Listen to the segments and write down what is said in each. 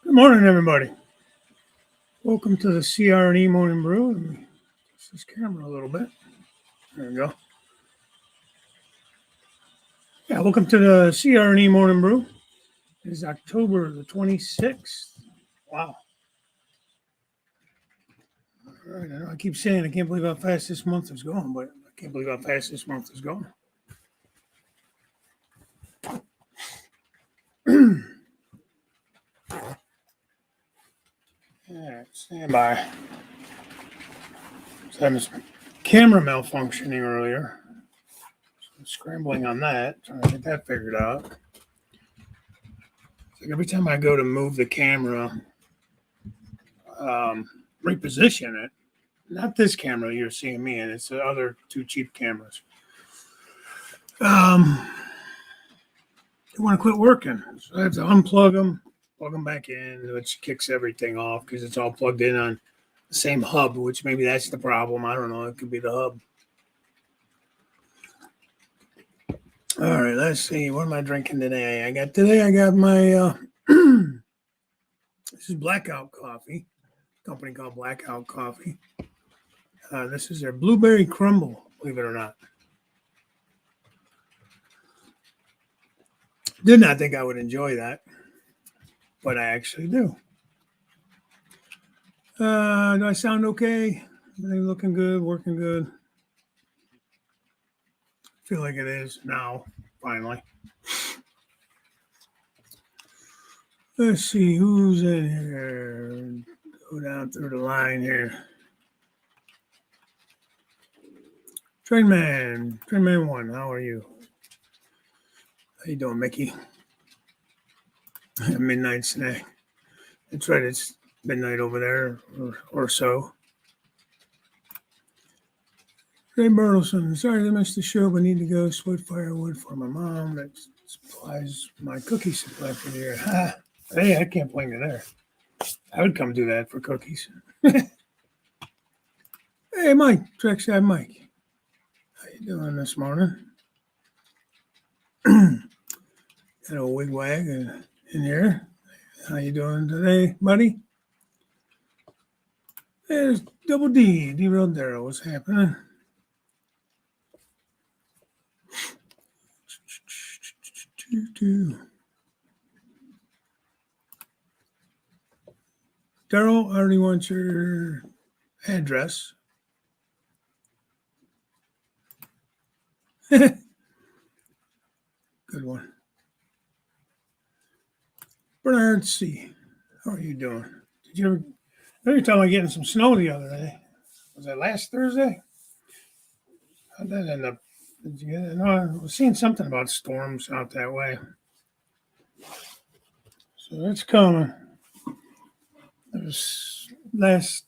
Good morning, everybody. Welcome to the CR&E Morning Brew. Let me adjust this camera a little bit. There we go. Yeah, welcome to the CR&E Morning Brew. It is October the 26th. Wow. All right, I keep saying I can't believe how fast this month is going, but I can't believe how fast this month is going. Yeah, stand by. I was having some camera malfunctioning earlier. So I'm scrambling on that, trying to get that figured out. Like every time I go to move the camera, reposition it, not this camera you're seeing me in, it's the other two cheap cameras. They want to quit working. So I have to unplug them, plug them back in, which kicks everything off because it's all plugged in on the same hub, which maybe that's the problem. I don't know. It could be the hub. All right, let's see. What am I drinking today? I got my, this is Blackout Coffee, company called Blackout Coffee. This is their blueberry crumble, believe it or not. Did not think I would enjoy that, but I actually do. Do I sound okay? Everything looking good, working good? Feel like it is now, finally. Let's see who's in here. Go down through the line here. Trainman 1, how are you? How you doing, Mickey? Midnight snack. That's right, it's midnight over there or so. Ray Burleson, sorry to miss the show, but need to go split firewood for my mom that supplies my cookie supply for the year. Ha! Hey, I can't blame you there. I would come do that for cookies. Hey, Mike, Trackside Mike. How you doing this morning? Got a wigwag in here. How you doing today, buddy? There's Double D, Derailed Darrow. What's happening? Daryl, I already want your address. Good one. Bernard C., how are you doing? Did you ever? I know you're talking about getting some snow the other day. Was that last Thursday? How'd that end up? Did you get it? No, I was seeing something about storms out that way. So that's coming. It was let's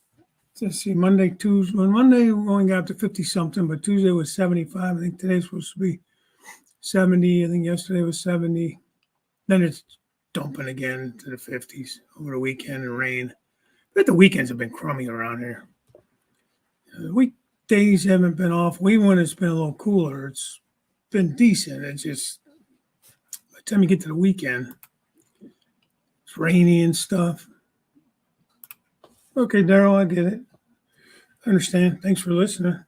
see, Monday, Tuesday. Well, Monday we only got up to 50 something, but Tuesday was 75. I think today's supposed to be 70. I think yesterday was 70. Then it's dumping again to the 50s over the weekend and rain. But the weekends have been crummy around here. The weekdays haven't been awful. Even when it's been a little cooler, it's been decent. It's just by the time you get to the weekend, it's rainy and stuff. Okay, Daryl, I get it. I understand. Thanks for listening.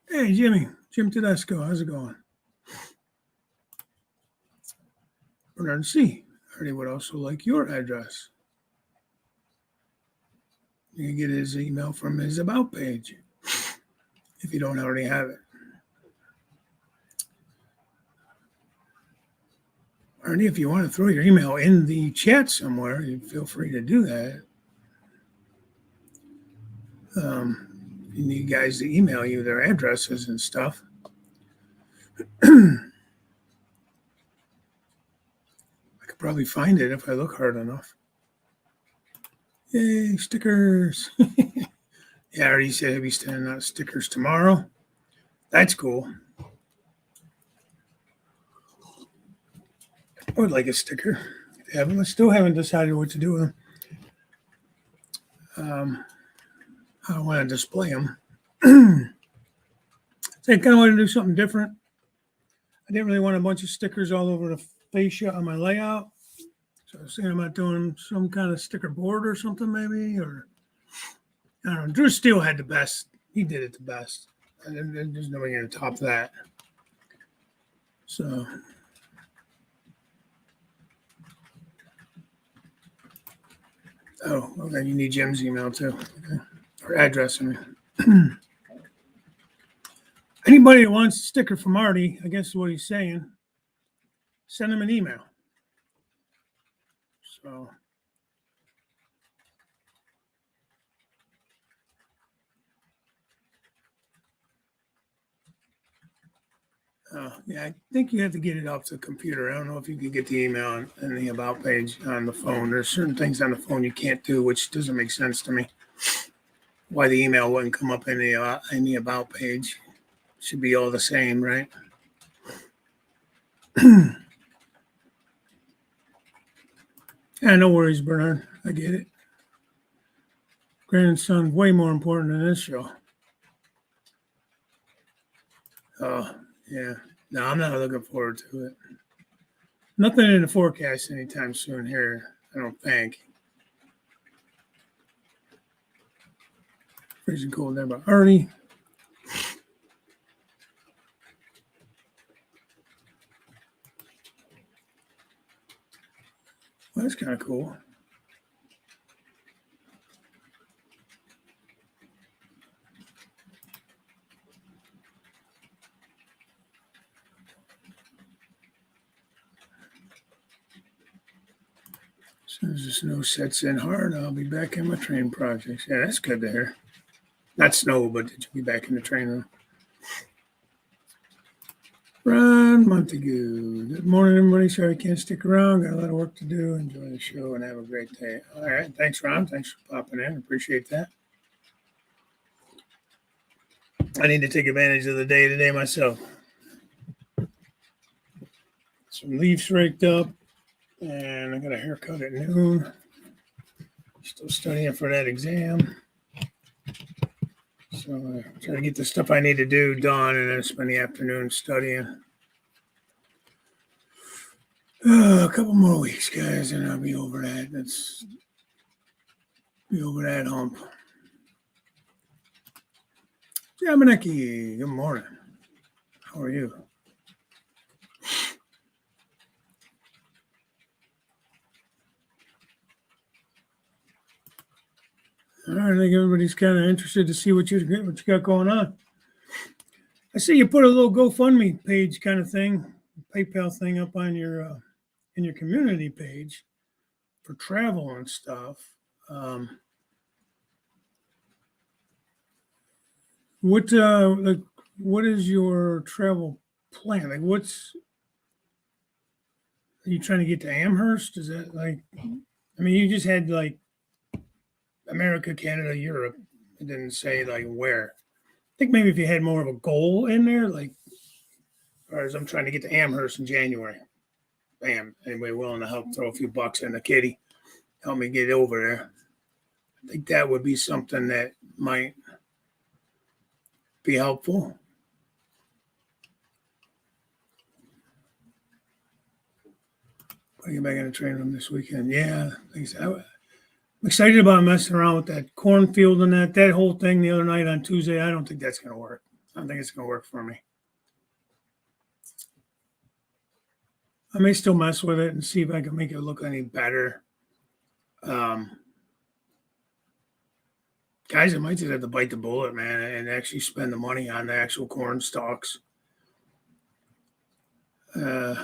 Hey, Jim Tedesco, how's it going? Bernard C., Artie would also like your address. You can get his email from his About page if you don't already have it. Artie, if you want to throw your email in the chat somewhere, you feel free to do that. You need guys to email you their addresses and stuff. I could probably find it if I look hard enough. Yay, stickers. Yeah, I already said he'll be sending out stickers tomorrow. That's cool. I would like a sticker. I still haven't decided what to do with them. I don't want to display them. So I kind of want to do something different. I didn't really want a bunch of stickers all over the fascia on my layout. So I was thinking about doing some kind of sticker board or something maybe, or I don't know. Drew Steele had the best. He did it the best. And there's nobody going to top that. So, okay, you need Jim's email too, okay. Or address. I mean, anybody that wants a sticker from Artie, I guess is what he's saying, send him an email. So, yeah, I think you have to get it off the computer. I don't know if you can get the email and the about page on the phone. There's certain things on the phone you can't do, which doesn't make sense to me. Why the email wouldn't come up in the about page? Should be all the same, right? Yeah, no worries, Bernard. I get it. Grandson's way more important than this show. Oh, yeah. No, I'm not looking forward to it. Nothing in the forecast anytime soon here, I don't think. Freezing cold there, but Artie. Well, that's kind of cool. As soon as the snow sets in hard, I'll be back in my train projects. Yeah, that's good to hear. Not snow, but did you be back in the train room? Ron Montague. Good morning, everybody. Sorry I can't stick around. Got a lot of work to do. Enjoy the show and have a great day. All right. Thanks, Ron. Thanks for popping in. Appreciate that. I need to take advantage of the day today myself. Some leaves raked up, and I got a haircut at noon. Still studying for that exam. So I'm trying to get the stuff I need to do done and then spend the afternoon studying. A couple more weeks, guys, and I'll be over that. Be over that hump. Jamaneki, good morning. How are you? All right, I think everybody's kind of interested to see what you got going on. I see you put a little GoFundMe page kind of thing, PayPal thing up on your in your community page for travel and stuff. What is your travel plan? Like, are you trying to get to Amherst? Is that like? I mean, you just had like America, Canada, Europe. It didn't say like where. I think maybe if you had more of a goal in there, like, or as I'm trying to get to Amherst in January. Bam. Anybody willing to help throw a few bucks in the kitty? Help me get over there. I think that would be something that might be helpful. Get back in the training room this weekend. Yeah, I'm excited about messing around with that cornfield and that whole thing the other night on Tuesday. I don't think that's going to work. I don't think it's going to work for me. I may still mess with it and see if I can make it look any better. Guys, I might just have to bite the bullet, man, and actually spend the money on the actual corn stalks. Joe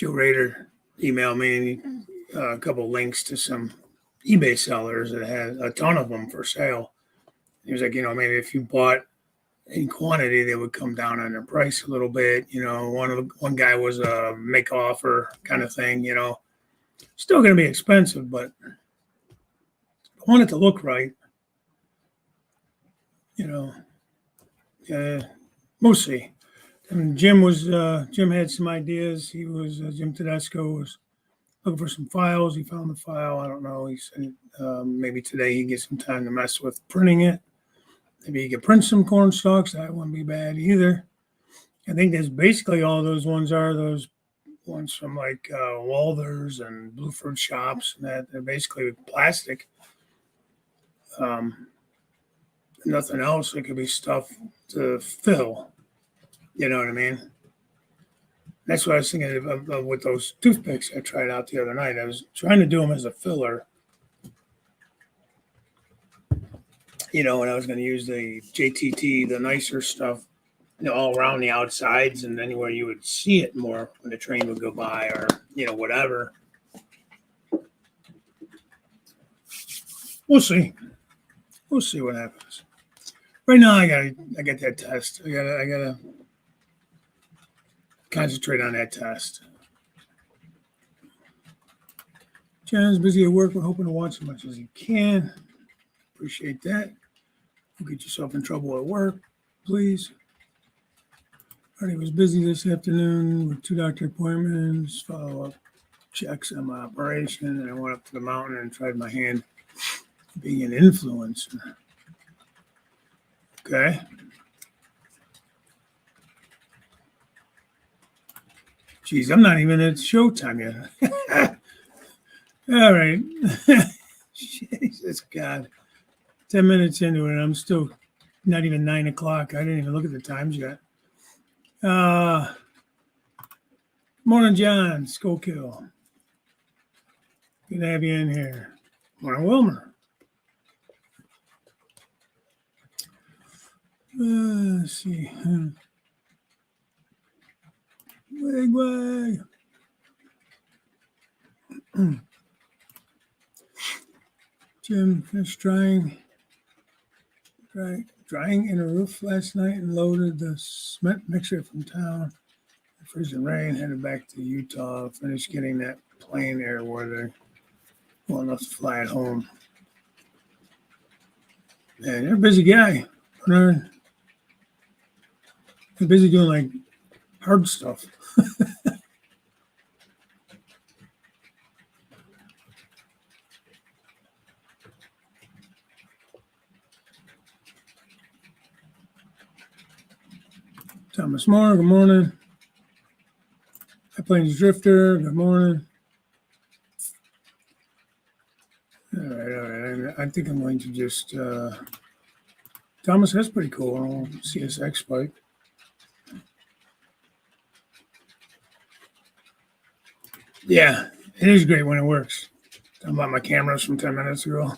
Rader emailed me a couple links to some eBay sellers that had a ton of them for sale. He was like, maybe if you bought in quantity, they would come down on their price a little bit. One guy was a make offer kind of thing. Still going to be expensive, but I want it to look right. We'll see. And Jim had some ideas. Jim Tedesco was looking for some files. He found the file. I don't know. He said maybe today he gets some time to mess with printing it. Maybe you could print some corn stalks. That wouldn't be bad either. I think that's basically all those ones are. Those ones from like Walthers and Blueford shops, and that they're basically plastic. Nothing else. It could be stuff to fill. You know what I mean? That's what I was thinking of with those toothpicks I tried out the other night. I was trying to do them as a filler. You know, and I was going to use the JTT, the nicer stuff, all around the outsides and anywhere you would see it more when the train would go by or, whatever. We'll see. We'll see what happens. Right now, I got that test. I gotta concentrate on that test. John's busy at work. We're hoping to watch as much as he can. Appreciate that. Don't get yourself in trouble at work, please. Already was busy this afternoon with 2 doctor appointments, follow-up checks on my operation, and I went up to the mountain and tried my hand being an influencer. Okay. Geez, I'm not even at showtime yet. All right. Jesus, God. 10 minutes into it, and I'm still not even 9 o'clock. I didn't even look at the times yet. Morning, John. Skokill. Good to have you in here. Morning, Wilmer. Let's see. Wag. Jim finished drying in a roof last night and loaded the cement mixer from town. The freezing rain, headed back to Utah. Finished getting that plane airworthy. Well enough to fly it home. Man, you're a busy guy. You're busy doing like hard stuff. Thomas Moore, good morning. High Plains Drifter, good morning. All right. I think I'm going to just Thomas, that's pretty cool. CSX bike. Yeah, it is great when it works. Talking about my cameras from 10 minutes ago.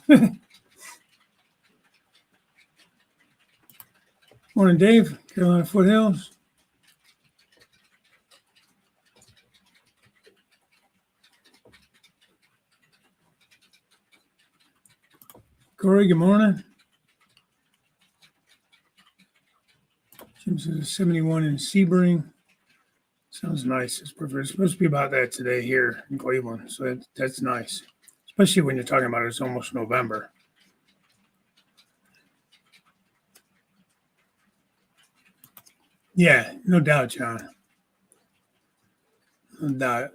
Morning, Dave. Carolina Foothills. Corey, good morning. Jim says it's 71 in Sebring. Sounds nice. It's perfect. It's supposed to be about that today here in Cleveland. So that's nice, especially when you're talking about it's almost November. Yeah, no doubt, John. No doubt.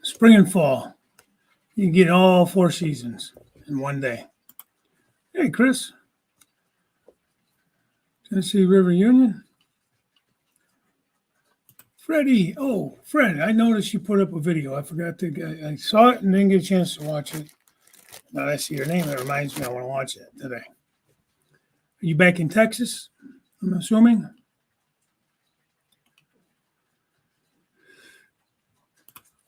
Spring and fall. You get all 4 seasons in one day. Hey, Chris. Tennessee River Union. Freddie. Oh, Fred, I noticed you put up a video. I forgot to, I saw it and didn't get a chance to watch it. Now that I see your name, it reminds me I want to watch it today. Are you back in Texas, I'm assuming?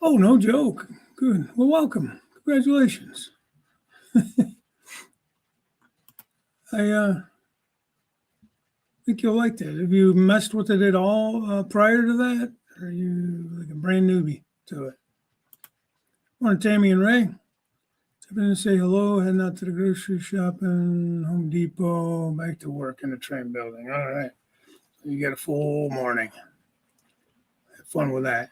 Oh, no joke. Good. Well, welcome. Congratulations. I think you'll like that. Have you messed with it at all prior to that? Or are you like a brand newbie to it? Morning, Tammy and Ray. I'm going to say hello, heading out to the grocery shop and Home Depot, back to work in the train building. All right. You got a full morning. Have fun with that.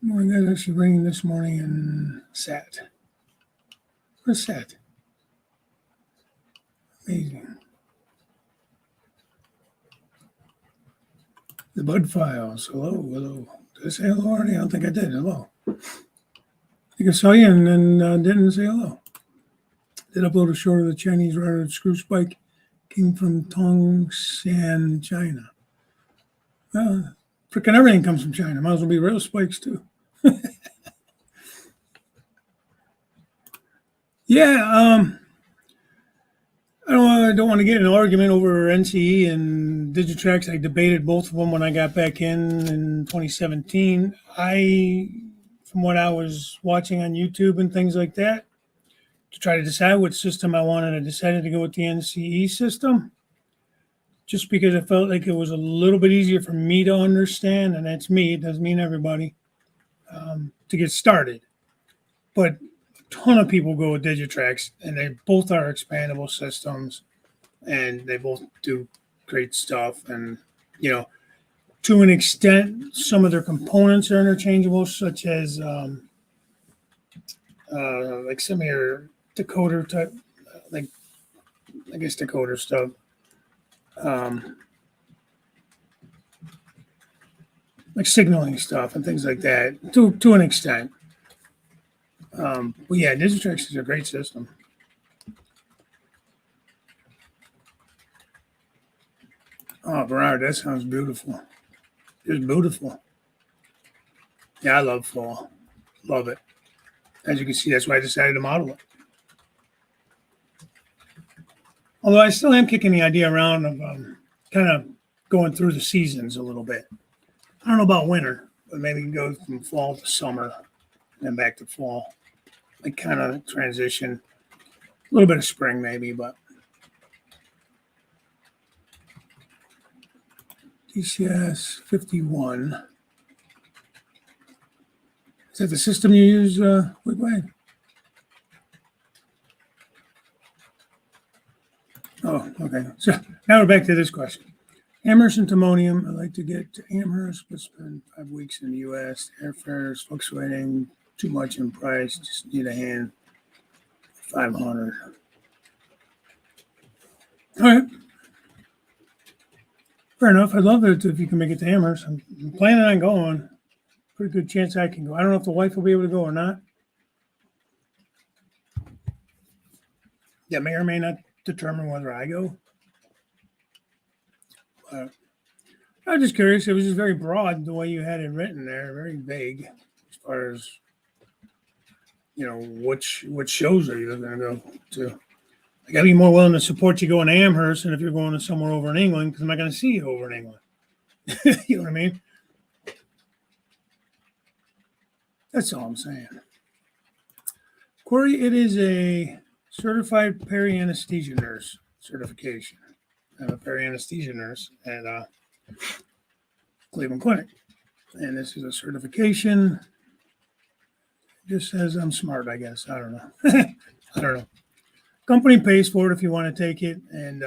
Morning, guys. Actually raining this morning in Sat. Where's Sat? Amazing. The Bud Files. Hello. Did I say hello already? I don't think I did. Hello. I think I saw you and then didn't say hello. Did upload a short of the Chinese routed screw spike came from Tongshan, China. Freaking everything comes from China. Might as well be real spikes too. Yeah, I don't want to get in an argument over NCE and Digitrax. I debated both of them when I got back in 2017. From what I was watching on YouTube and things like that, to try to decide what system I wanted, I decided to go with the NCE system, just because I felt like it was a little bit easier for me to understand, and that's me. It doesn't mean everybody, to get started. But a ton of people go with Digitrax, and they both are expandable systems, and they both do great stuff. And, to an extent, some of their components are interchangeable, such as like some of your decoder type, like I guess decoder stuff. Like signaling stuff and things like that, to an extent. But yeah, Digitrax is a great system. Oh, Bernard, that sounds beautiful. It's beautiful. Yeah, I love fall. Love it. As you can see, that's why I decided to model it. Although I still am kicking the idea around of kind of going through the seasons a little bit. I don't know about winter, but maybe go from fall to summer and then back to fall. Like kind of transition. A little bit of spring maybe, but DCS 51. Is that the system you use, Wigwag? Oh, okay. So now we're back to this question. Amherst and Timonium. I'd like to get to Amherst, but spend 5 weeks in the U.S. Airfare is fluctuating too much in price. Just need a hand. 500. All right. Fair enough. I'd love it if you can make it to Amherst. I'm planning on going. Pretty good chance I can go. I don't know if the wife will be able to go or not. That may or may not determine whether I go. But I was just curious. It was just very broad the way you had it written there, very vague as far as what shows are you going to go to. I got to be more willing to support you going to Amherst than if you're going to somewhere over in England, because I'm not going to see you over in England. You know what I mean? That's all I'm saying. Corey, it is a certified peri-anesthesia nurse certification. I'm a peri-anesthesia nurse at Cleveland Clinic. And this is a certification. It just says I'm smart, I guess. I don't know. I don't know. Company pays for it if you want to take it, and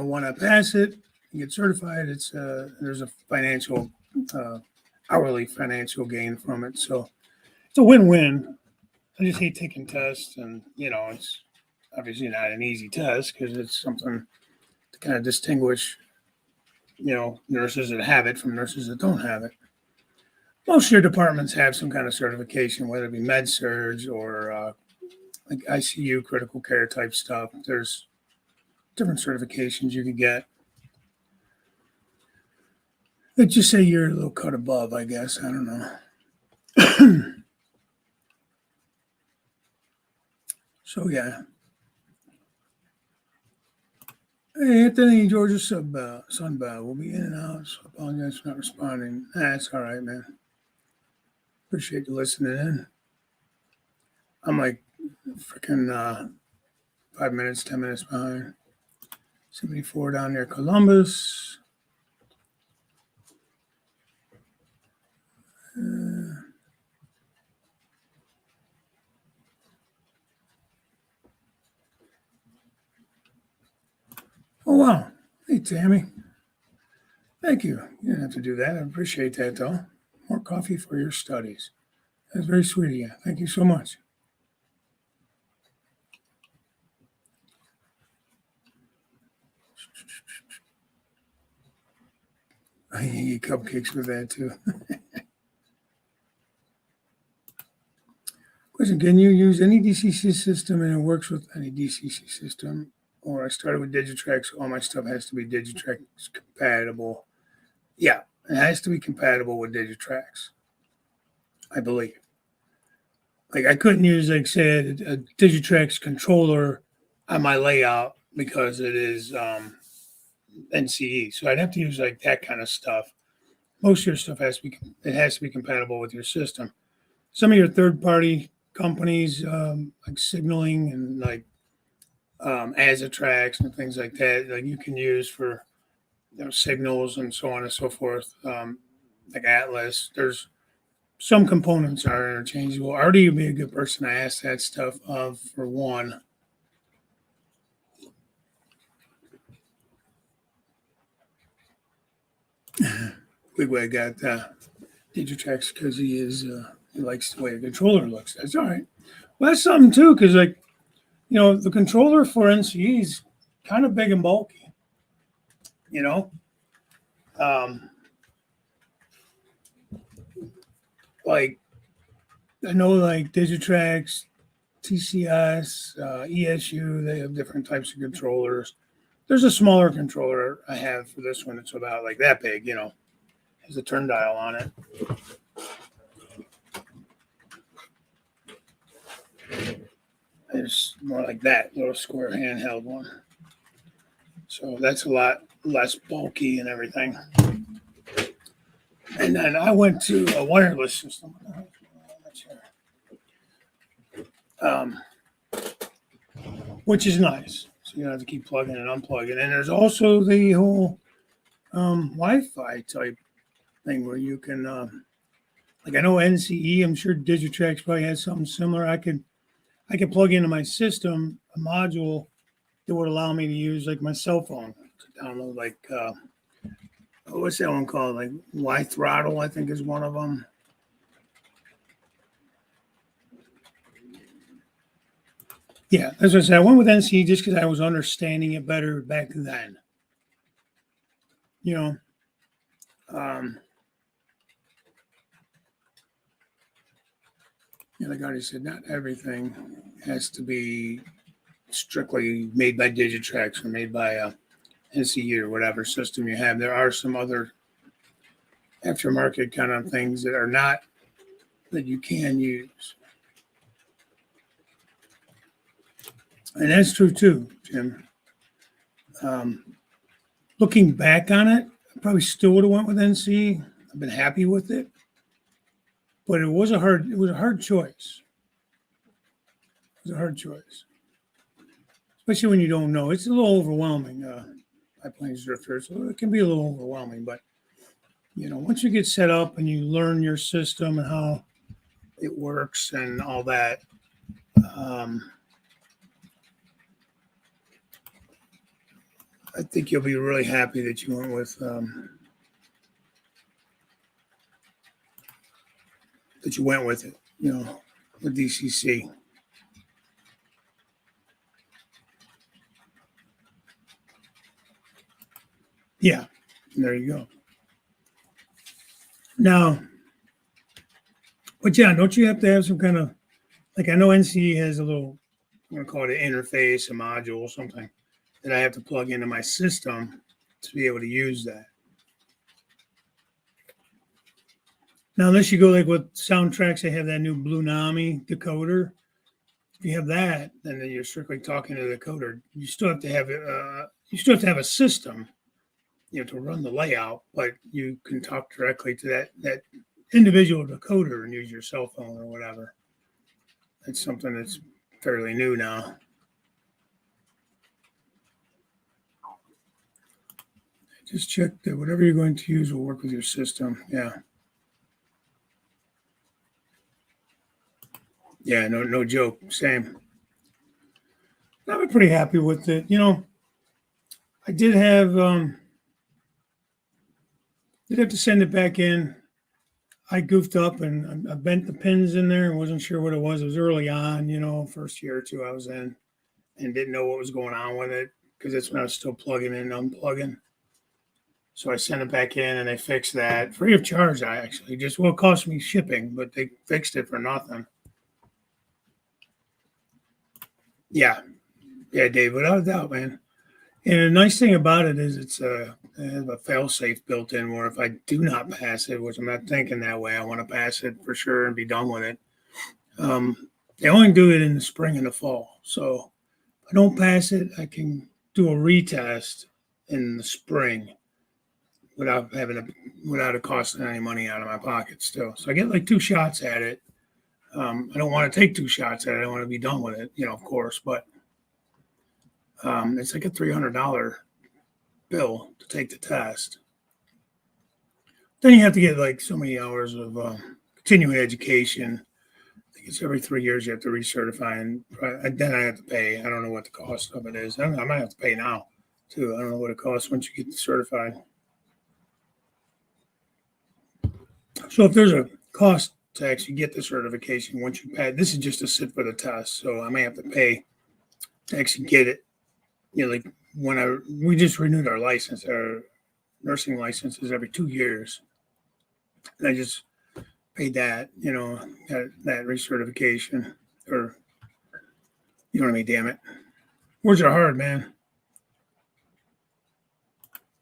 want to pass it and get certified. It's there's a financial hourly financial gain from it, so it's a win-win. I just hate taking tests, and it's obviously not an easy test because it's something to kind of distinguish nurses that have it from nurses that don't have it. Most of your departments have some kind of certification, whether it be med surg or like ICU, critical care type stuff. There's different certifications you can get. Let's just say you're a little cut above, I guess. I don't know. So, yeah. Hey, Anthony, Georgia Sunbow will be in and out, so I apologize for not responding. That's all right, man. Appreciate you listening in. I'm like freaking 5 minutes, 10 minutes behind. 74 down near Columbus. Oh, wow. Hey, Tammy. Thank you. You didn't have to do that. I appreciate that, though. More coffee for your studies. That's very sweet of you. Thank you so much. I can eat cupcakes with that too. Question: can you use any DCC system and it works with any DCC system? Or I started with Digitrax, so all my stuff has to be Digitrax compatible. Yeah, it has to be compatible with Digitrax, I believe. Like I couldn't use, like say, a Digitrax controller on my layout because it is NCE. So I'd have to use like that kind of stuff. Most of your stuff has to be compatible with your system. Some of your third party companies, like signaling and like Azatrax and things like that, like you can use for signals and so on and so forth. Like Atlas, there's some components are interchangeable. Artie would be a good person to ask that stuff of for one. Wigwag got Digitrax because he likes the way the controller looks. That's all right. Well, that's something too, because like the controller for NCE is kind of big and bulky. Like I know like Digitrax, TCS, ESU, they have different types of controllers. There's a smaller controller I have for this one. It's about like that big, has a turn dial on it. It's more like that little square handheld one. So that's a lot less bulky and everything. And then I went to a wireless system. Which is nice. So you don't have to keep plugging and unplugging. And there's also the whole Wi-Fi type thing where you can, like I know NCE, I'm sure Digitrax probably has something similar. I could plug into my system a module that would allow me to use like my cell phone to download like what's that one called? Like Y-Throttle, I think is one of them. Yeah, as I said, I went with NCE just because I was understanding it better back then. Like I already said, not everything has to be strictly made by Digitrax or made by NCE or whatever system you have. There are some other aftermarket kind of things that are not that you can use. And that's true too, Jim. Looking back on it, I probably still would have went with NCE. I've been happy with it, but it was a hard choice. It was a hard choice, especially when you don't know. It's a little overwhelming. Biplanes drifter, so it can be a little overwhelming. But once you get set up and you learn your system and how it works and all that, I think you'll be really happy that you went with it. With DCC. Yeah, there you go. Now, but yeah, don't you have to have some kind of like I know NCE has a little, I'm gonna call it an interface, a module, or something that I have to plug into my system to be able to use that. Now, unless you go like with Soundtracks, they have that new Blue Nami decoder. If you have that, then you're strictly talking to the decoder. You still have to have a system, to run the layout, but you can talk directly to that individual decoder and use your cell phone or whatever. It's something that's fairly new now. Just check that whatever you're going to use will work with your system. Yeah. Yeah, no joke. Same. I've been pretty happy with it. I did have to send it back in. I goofed up and I bent the pins in there and wasn't sure what it was. It was early on, first year or two I was in and didn't know what was going on with it because that's when I was still plugging in and unplugging. So I sent it back in and they fixed that free of charge. I actually just, well, it cost me shipping, but they fixed it for nothing. Yeah. Yeah, Dave, without a doubt, man. And the nice thing about it is it has a fail safe built in where if I do not pass it, which I'm not thinking that way, I want to pass it for sure and be done with it. They only do it in the spring and the fall. So if I don't pass it, I can do a retest in the spring without it costing any money out of my pocket still. So I get like 2 shots at it. I don't want to take 2 shots at it. I want to be done with it, of course, but it's like a $300 bill to take the test. Then you have to get like so many hours of continuing education. I think it's every 3 years you have to recertify, and then I have to pay. I don't know what the cost of it is. I might have to pay now too. I don't know what it costs once you get certified. So if there's a cost to actually get the certification once you pass, this is just to sit for the test. So I may have to pay to actually get it. Like we just renewed our license, our nursing licenses every 2 years. And I just paid that, that recertification, or you know what I mean? Damn it, words are hard, man.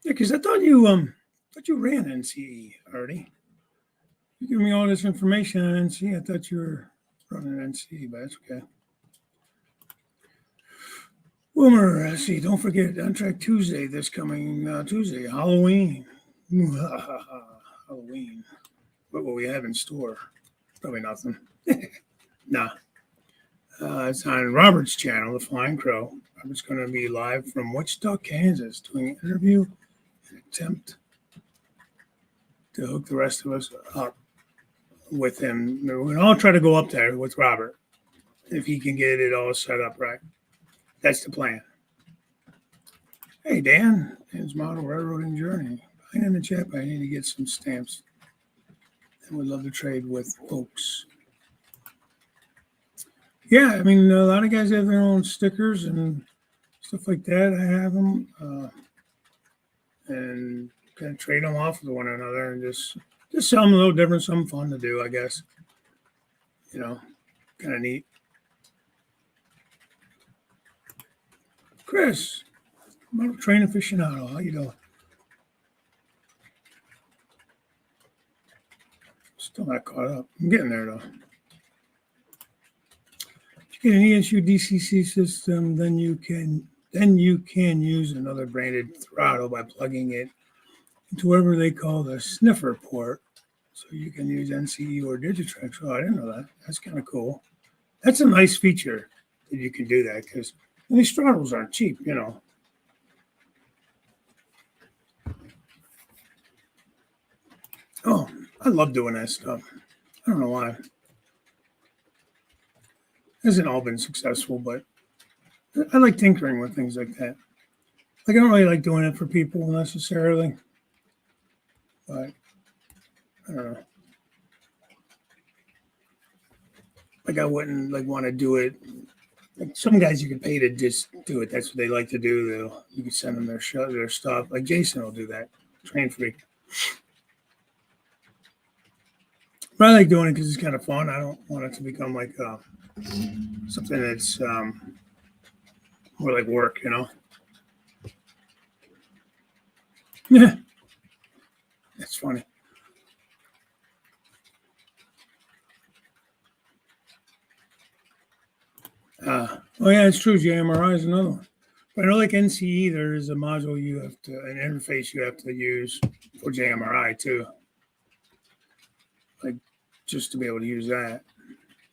Yeah, because I thought you ran NCE already. You give me all this information on NCE. I thought you were running NCE, but that's okay. Wilmer, let's see, don't forget, On Track Tuesday, this coming Tuesday, Halloween. Halloween. What will we have in store? Probably nothing. Nah. It's on Robert's channel, The Flying Crow. Robert's going to be live from Wichita, Kansas, doing an interview and attempt to hook the rest of us up with him. We're going to all try to go up there with Robert if he can get it all set up right. That's the plan. Hey, Dan. Dan's Model Railroading Journey. Behind in the chat, I need to get some stamps. And would love to trade with folks. Yeah, I mean, a lot of guys have their own stickers and stuff like that. I have them. And kind of trade them off with one another and just something a little different, something fun to do, I guess. Kind of neat. Chris, Model Train Aficionado, how you doing? Still not caught up. I'm getting there, though. If you get an ESU DCC system, then you can use another branded throttle by plugging it into whatever they call the sniffer port. So you can use NCE or Digitrax. Oh, I didn't know that. That's kind of cool. That's a nice feature that you can do that because these throttles aren't cheap, Oh, I love doing that stuff. I don't know why. It hasn't all been successful, but I like tinkering with things like that. Like, I don't really like doing it for people necessarily, but I don't know. Like, I wouldn't want to do it. Like, some guys you can pay to just do it. That's what they like to do. You can send them their stuff. Like Jason will do that. Train Freak. But I like doing it because it's kind of fun. I don't want it to become like something that's more like work, Yeah, that's funny. Oh yeah, it's true. JMRI is another one. But I know like NCE, there is a module an interface you have to use for JMRI too. Like just to be able to use that.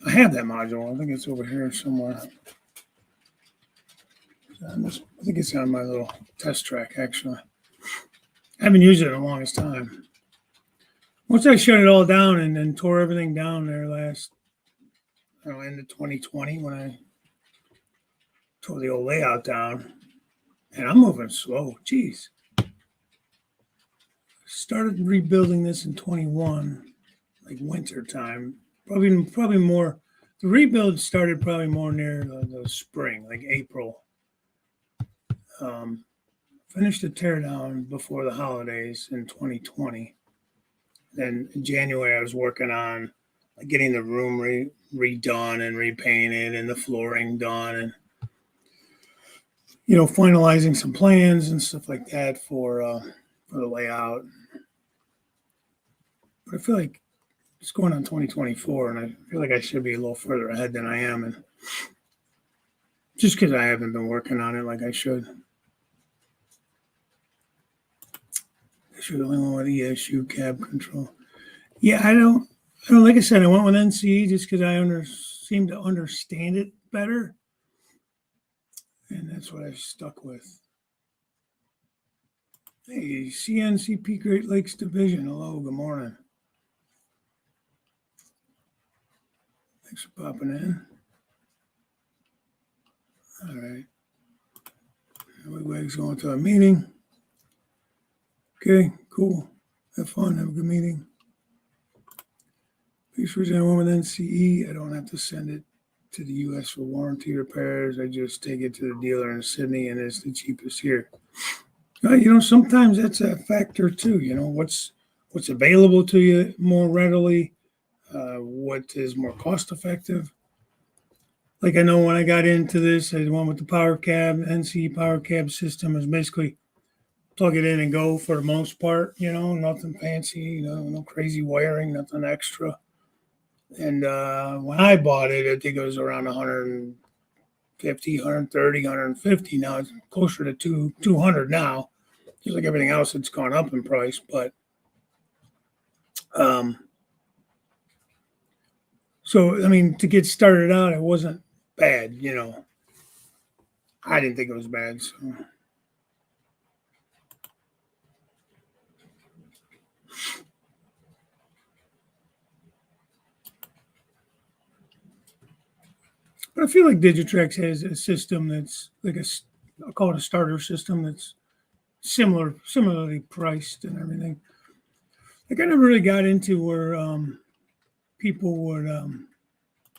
I have that module. I think it's over here somewhere. I think it's on my little test track, actually. I haven't used it in the longest time. Once I shut it all down and then tore everything down there end of 2020 when I tore the old layout down. And I'm moving slow. Jeez. Started rebuilding this in 21, like winter time. Probably more. The rebuild started probably more near the spring, like April. finished the teardown before the holidays in 2020. Then in January, I was working on getting the room redone and repainted and the flooring done and, finalizing some plans and stuff like that for the layout. But I feel like it's going on 2024, and I feel like I should be a little further ahead than I am, and just because I haven't been working on it like I should. I should only went with ESU cab control. Yeah, I don't. Like I said, I went with NCE just because I seem to understand it better, and that's what I stuck with. Hey, CNCP Great Lakes Division. Hello, good morning. Thanks for popping in. All right. Wigwag's going to a meeting. Okay, cool. Have fun. Have a good meeting. Please present one with NCE. I don't have to send it to the U.S. for warranty repairs. I just take it to the dealer in Sydney, and it's the cheapest here. Sometimes that's a factor too. What's available to you more readily, what is more cost effective. Like I know when I got into this, I went with the power cab. NCE power cab system is basically plug it in and go for the most part. Nothing fancy, no crazy wiring, nothing extra. And when I bought it, I think it was around 150, 130, 150. Now it's closer to 200 now. Just like everything else, it's gone up in price. But so, I mean, to get started out, it wasn't bad, I didn't think it was bad. So. But I feel like Digitrax has a system that's like I'll call it a starter system that's similarly priced and everything. Like I never really got into where people would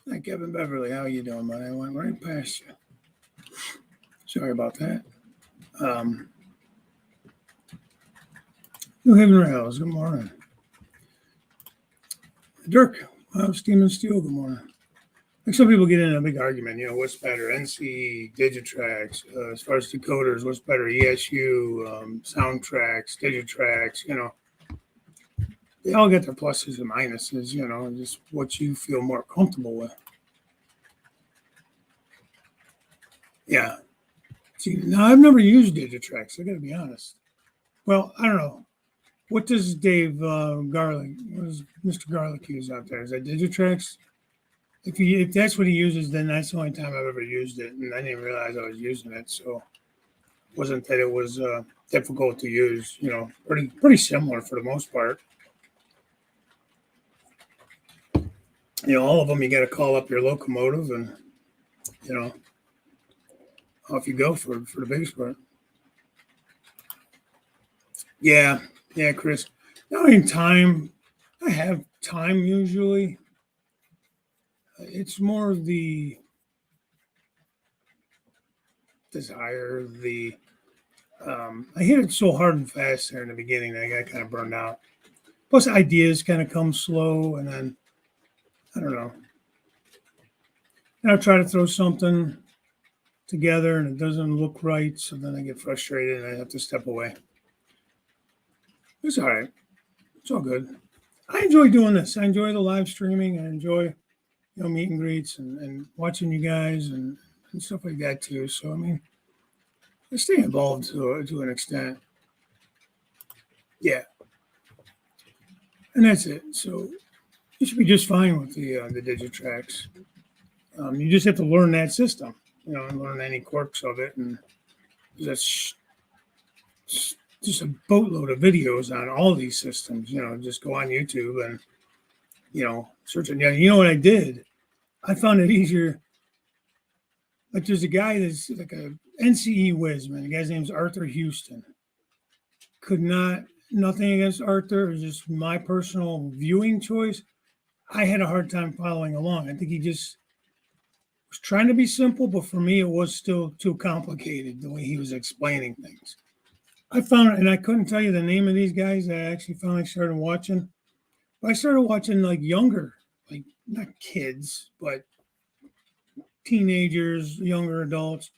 like Kevin Beverly, how you doing, buddy? I went right past you. Sorry about that. New Haven Rails, good morning. Dirk, Steam and Steel, good morning. Like some people get in a big argument, what's better, NCE, Digitrax, as far as decoders, what's better, ESU, Soundtrax, Digitrax, they all get their pluses and minuses, just what you feel more comfortable with. Yeah. See, now I've never used Digitrax, I got to be honest. Well, I don't know. What does Dave Garlic, what does Mr. Garlic use out there? Is that Digitrax? If that's what he uses, then that's the only time I've ever used it, and I didn't realize I was using it. So it wasn't that it was difficult to use. Pretty similar for the most part. All of them you got to call up your locomotive, and off you go for the biggest part. Yeah, Chris. Now in time, I have time usually. It's more the desire, I hit it so hard and fast there in the beginning that I got kind of burned out. Plus ideas kind of come slow, and then I don't know. And I'll try to throw something together and it doesn't look right, so then I get frustrated and I have to step away. It's all right. It's all good. I enjoy doing this. I enjoy the live streaming. I enjoy, meet and greets and watching you guys and stuff like that too. So, I mean, I stay involved to an extent. Yeah. And that's it. So you should be just fine with the Digitrax. You just have to learn that system, and learn any quirks of it. And that's just a boatload of videos on all these systems. Just go on YouTube and, search it. Yeah, you know what I did? I found it easier. Like there's a guy that's like a NCE whiz, man. The guy's name's Arthur Houston. Nothing against Arthur. It was just my personal viewing choice. I had a hard time following along. I think he just was trying to be simple, but for me, it was still too complicated the way he was explaining things. I found, and I couldn't tell you the name of these guys. I actually finally started watching. But I started watching like younger, like not kids, but teenagers, younger adults.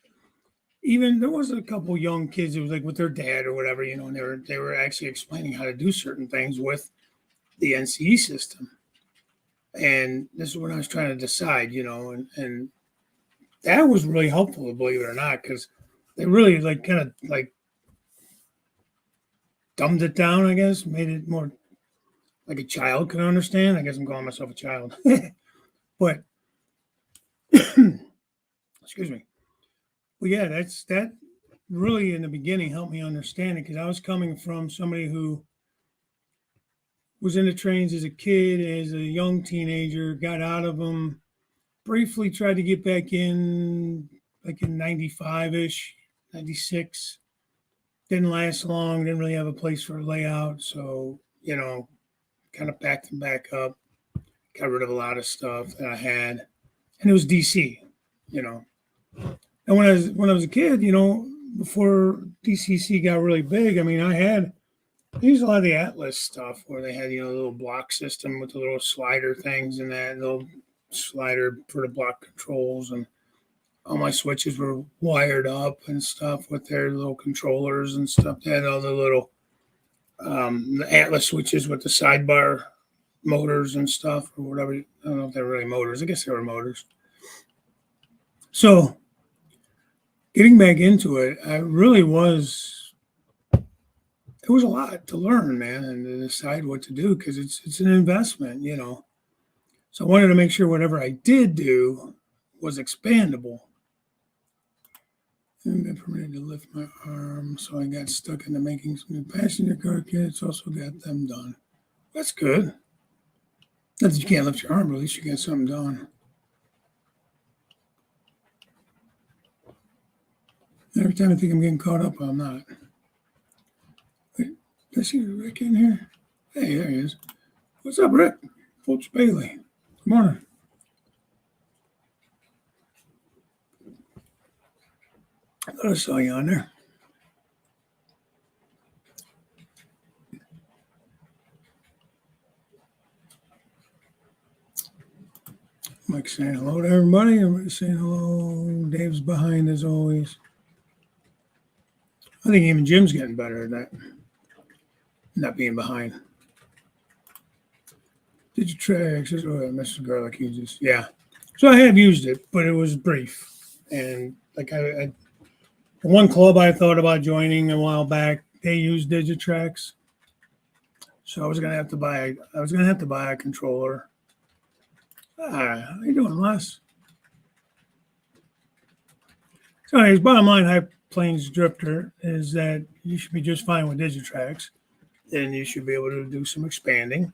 Even there was a couple young kids. It was like with their dad or whatever, and they were actually explaining how to do certain things with the NCE system. And this is when I was trying to decide, and that was really helpful, believe it or not, because they really like kind of like dumbed it down, I guess, made it more like a child could understand. I guess I'm calling myself a child. But excuse me. Well, yeah, that really in the beginning helped me understand it because I was coming from somebody who was in the trains as a kid, as a young teenager, got out of them, briefly tried to get back in like in 95-ish, 96. Didn't last long, didn't really have a place for a layout. So, kind of backed them back up, got rid of a lot of stuff that I had. And it was DC, you know. And when I was a kid, before DCC got really big, I mean, I used a lot of the Atlas stuff where they had, a little block system with the little slider things and that little slider for the block controls, and all my switches were wired up and stuff with their little controllers and stuff. They had all the little the Atlas switches with the sidebar motors and stuff or whatever. I don't know if they're really motors. I guess they were motors. So getting back into it, it was a lot to learn, man, and to decide what to do because it's an investment, So I wanted to make sure whatever I did do was expandable. I've been permitted to lift my arm, so I got stuck into making some new passenger car kits. Also got them done. That's good. Not that you can't lift your arm, but at least you got something done. Every time I think I'm getting caught up, I'm not. Wait, did I see Rick in here? Hey, there he is. What's up, Rick? Fulch Bailey. Good morning. I thought I saw you on there. Mike saying hello to everybody. Everybody's saying hello. Dave's behind as always. I think even Jim's getting better at that. Not being behind. Digitrax, Mr. Garlic uses. Yeah. So I have used it, but it was brief. And like the one club I thought about joining a while back, they use Digitrax. So I was gonna have to buy a controller. How you doing, Les? So anyways, bottom line, High Plains Drifter is that you should be just fine with Digitrax, and you should be able to do some expanding.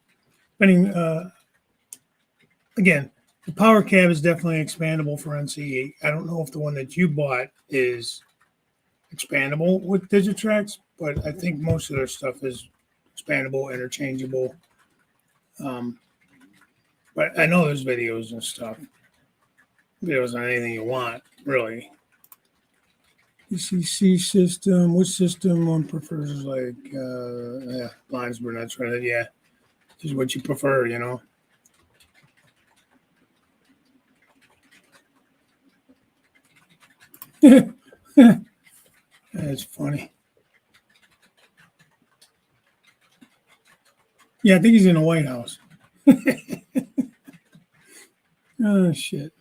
Again, the power cab is definitely expandable for NCE. I don't know if the one that you bought is expandable with Digitrax, but I think most of their stuff is expandable, interchangeable. But I know there's videos and stuff. Videos on anything you want, really. ECC system. Which system one prefers? Like, Blindsburg, that's right. Yeah. This is what you prefer, That's funny. Yeah, I think he's in the White House. Oh, shit.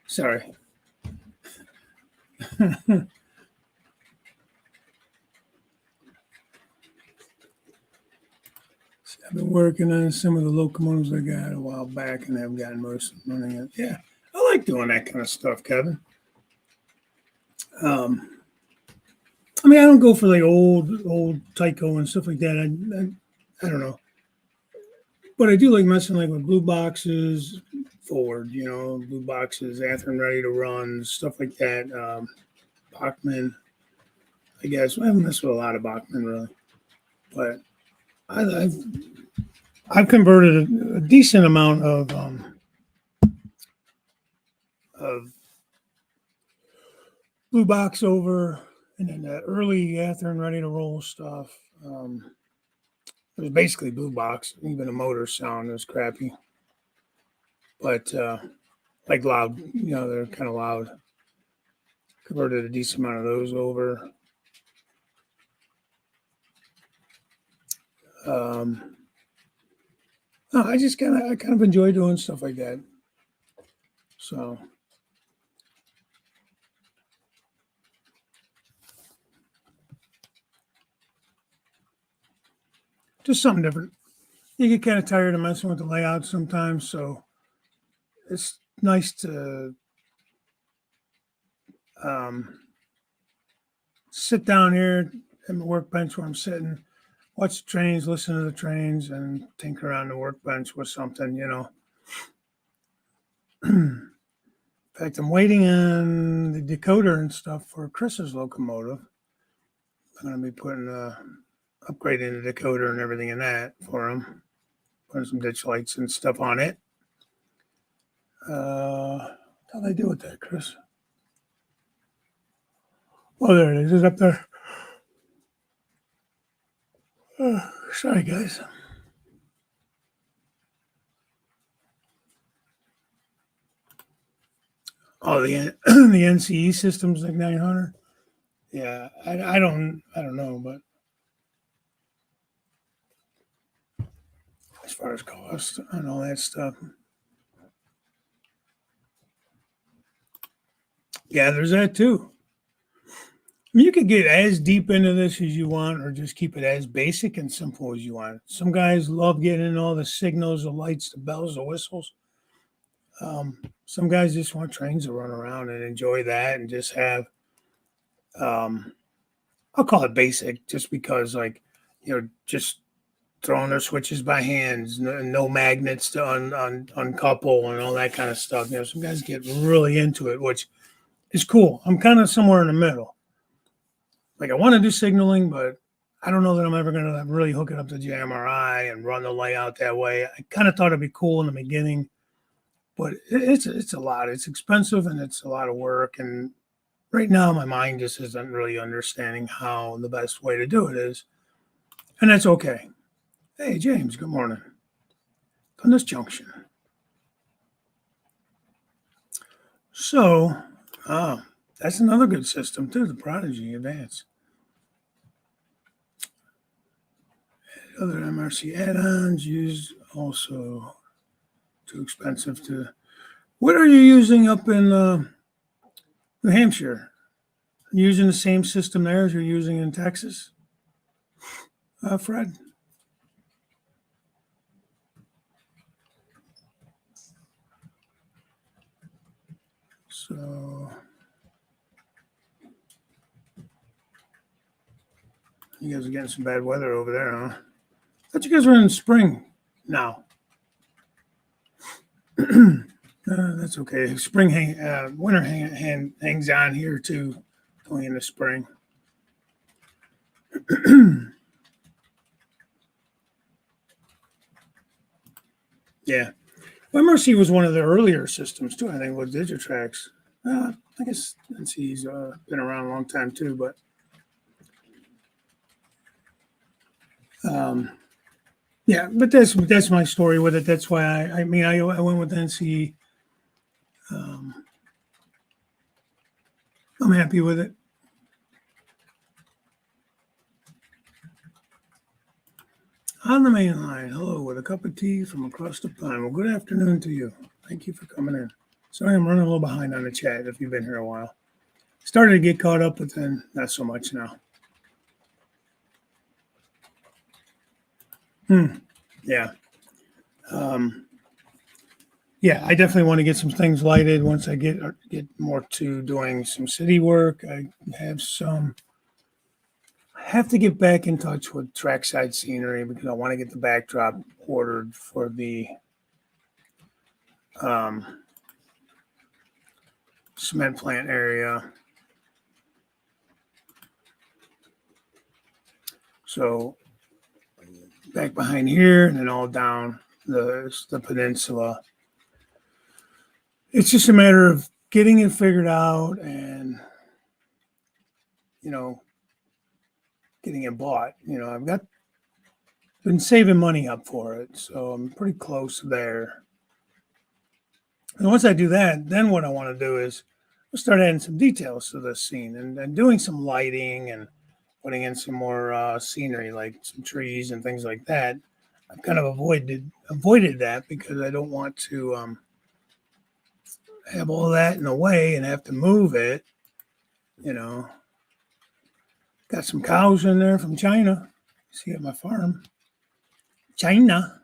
Sorry. I've been working on some of the locomotives I got a while back and have gotten most of them running it. Yeah, I like doing that kind of stuff, Kevin. I mean, I don't go for like old Tyco and stuff like that. I don't know. But I do like messing like with blue boxes, Ford, blue boxes, Athearn ready to run, stuff like that. Bachman, I guess. I haven't messed with a lot of Bachman really, but I've converted a decent amount of blue box over And then the early after and ready to roll stuff. It was basically blue box. Even the motor sound was crappy, but like loud. They're kind of loud. Converted a decent amount of those over. No, I kind of enjoy doing stuff like that. So just something different. You get kind of tired of messing with the layout sometimes, so it's nice to sit down here at my workbench where I'm sitting, watch the trains, listen to the trains, and tinker around the workbench with something. In fact, I'm waiting on the decoder and stuff for Chris's locomotive. I'm going to be putting upgrading the decoder and everything in that for him, putting some ditch lights and stuff on it. How'd I do with that, Chris? Oh, there it is. It's up there. Sorry, guys. Oh, the the NCE systems like 900. Yeah, I don't know, but as far as cost and all that stuff, yeah, there's that too. I mean, you could get as deep into this as you want, or just keep it as basic and simple as you want. Some guys love getting in all the signals, the lights, the bells, the whistles. Some guys just want trains to run around and enjoy that, and just have I'll call it basic, just because just throwing their switches by hands, no magnets to uncouple and all that kind of stuff. Some guys get really into it, which is cool. I'm kind of somewhere in the middle. Like, I want to do signaling, but I don't know that I'm ever going to really hook it up to JMRI and run the layout that way. I kind of thought it'd be cool in the beginning, but it's a lot. It's expensive and it's a lot of work. And right now, my mind just isn't really understanding how the best way to do it is, and that's okay. Hey, James, good morning. On this junction. So, that's another good system too, the Prodigy Advance. Other MRC add-ons used also too expensive to. What are you using up in New Hampshire? Are you using the same system there as you're using in Texas, Fred? So you guys are getting some bad weather over there, huh? I thought you guys were in spring now. That's okay. Winter hangs on here too, going into spring. Yeah. Well, MRC was one of the earlier systems too, I think, with Digitrax. I guess NC's been around a long time too, but yeah, but that's my story with it. That's why I went with NC. I'm happy with it. On the main line, hello, with a cup of tea from across the pond. Well, good afternoon to you. Thank you for coming in. Sorry, I'm running a little behind on the chat if you've been here a while. Started to get caught up, but then not so much now. Yeah. Yeah, I definitely want to get some things lighted once I get more to doing some city work. I have to get back in touch with trackside scenery because I want to get the backdrop ordered for the cement plant area. So back behind here and then all down the peninsula. It's just a matter of getting it figured out and getting it bought. I've been saving money up for it, so I'm pretty close there. And once I do that, then what I want to do is start adding some details to this scene and doing some lighting and putting in some more scenery, like some trees and things like that. I've kind of avoided that because I don't want to have all that in the way and have to move it. Got some cows in there from China. See at my farm. China.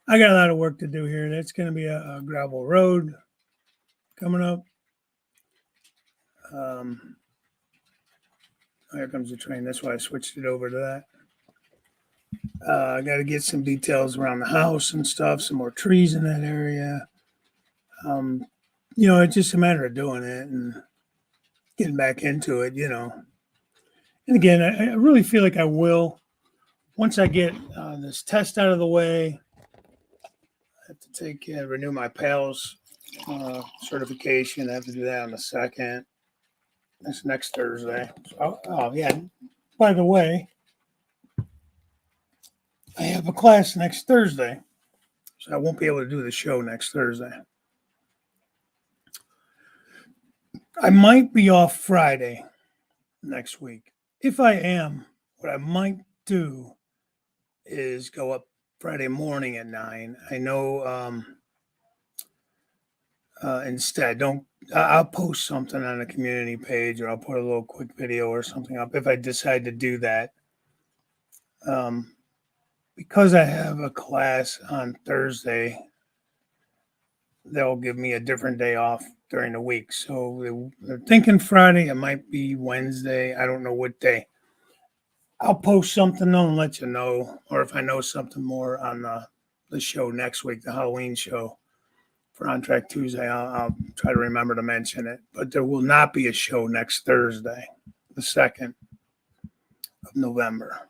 I got a lot of work to do here. That's going to be a gravel road coming up. Here comes the train. That's why I switched it over to that. I got to get some details around the house and stuff, some more trees in that area. It's just a matter of doing it and getting back into it, And again, I really feel like I will. Once I get this test out of the way, I have to renew my PALS certification. I have to do that on the 2nd. That's next Thursday. Oh, yeah. By the way, I have a class next Thursday, so I won't be able to do the show next Thursday. I might be off Friday next week. If I am, what I might do is go up Friday morning at 9. I know instead, I'll post something on the community page, or I'll put a little quick video or something up if I decide to do that. Because I have a class on Thursday, they'll give me a different day off during the week. So they're thinking Friday. It might be Wednesday. I don't know what day. I'll post something though and let you know. Or if I know something more on the show next week, the Halloween show for On Track Tuesday, I'll try to remember to mention it. But there will not be a show next Thursday, the 2nd of November.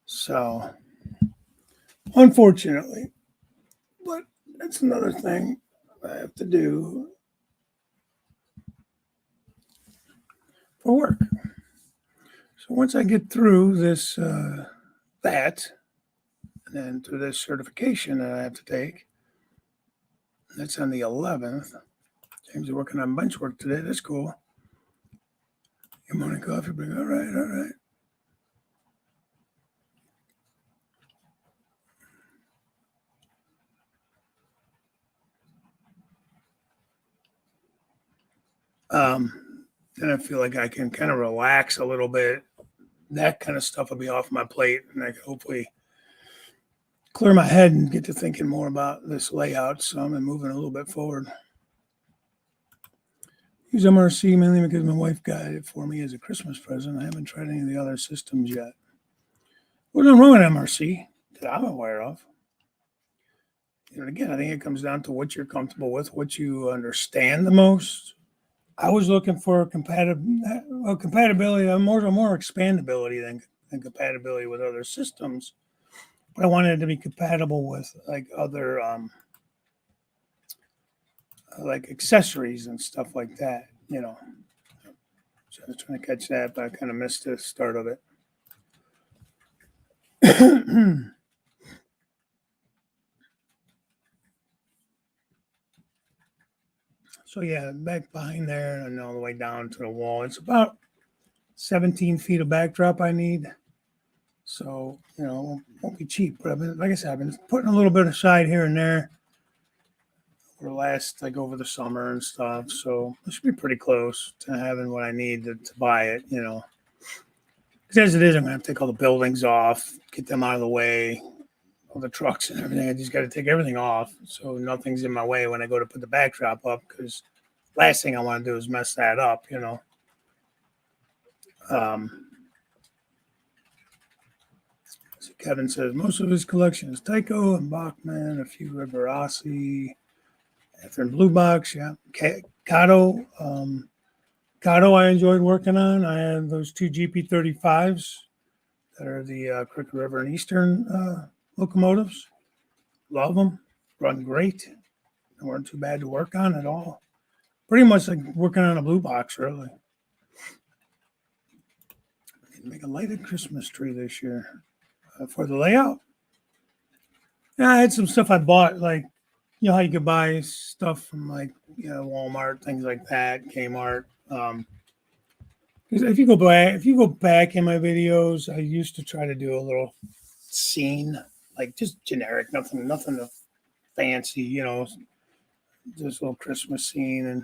So, unfortunately, but that's another thing I have to do for work. So once I get through this, and then through this certification that I have to take, that's on the 11th. James is working on bench work today. That's cool. Good morning, coffee break. All right. Then I feel like I can kind of relax a little bit. That kind of stuff will be off my plate, and I can hopefully clear my head and get to thinking more about this layout some and moving a little bit forward. Use MRC mainly because my wife got it for me as a Christmas present. I haven't tried any of the other systems yet. What's wrong with MRC that I'm aware of? Again, I think it comes down to what you're comfortable with, what you understand the most. I was looking for compatibility, more expandability than compatibility with other systems. But I wanted it to be compatible with like other like accessories and stuff like that, So I was trying to catch that, but I kind of missed the start of it. So yeah, back behind there and all the way down to the wall. It's about 17 feet of backdrop I need. So, it won't be cheap. But like I said, I've been putting a little bit aside here and there over the summer and stuff. So it should be pretty close to having what I need to buy it, Because as it is, I'm going to have to take all the buildings off, get them out of the way, all the trucks and everything. I just got to take everything off so nothing's in my way when I go to put the backdrop up, because last thing I want to do is mess that up, So Kevin says most of his collection is Tycho and Bachman, a few Riverossi, Catherine Blue Box, yeah. Kato I enjoyed working on. I have those two GP35s that are the Crooked River and Eastern locomotives. Love them. Run great. They weren't too bad to work on at all. Pretty much like working on a blue box, really. make a lighted Christmas tree this year for the layout. Yeah, I had some stuff I bought, like how you could buy stuff from like Walmart, things like that, Kmart. Because if you go back in my videos, I used to try to do a little scene, like just generic, nothing fancy, just a little Christmas scene, and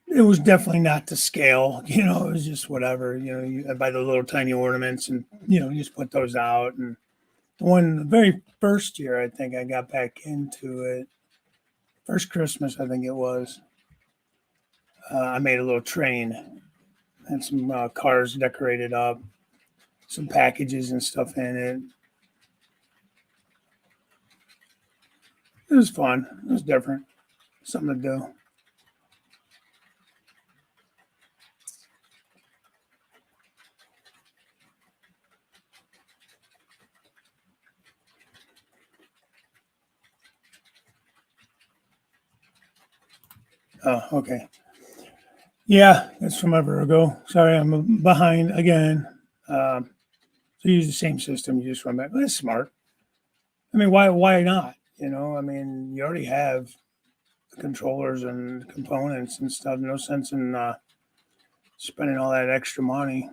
it was definitely not to scale. It was just whatever. I buy the little tiny ornaments, and you just put those out. And the very first year, I think I got back into it. First Christmas, I think it was. I made a little train and some cars decorated up, some packages and stuff in it. It was fun. It was different. Something to do. Oh, okay. Yeah, that's from ever ago. Sorry, I'm behind again. So you use the same system. You just run back. Well, that's smart. I mean, why not? I mean, you already have the controllers and components and stuff. No sense in spending all that extra money.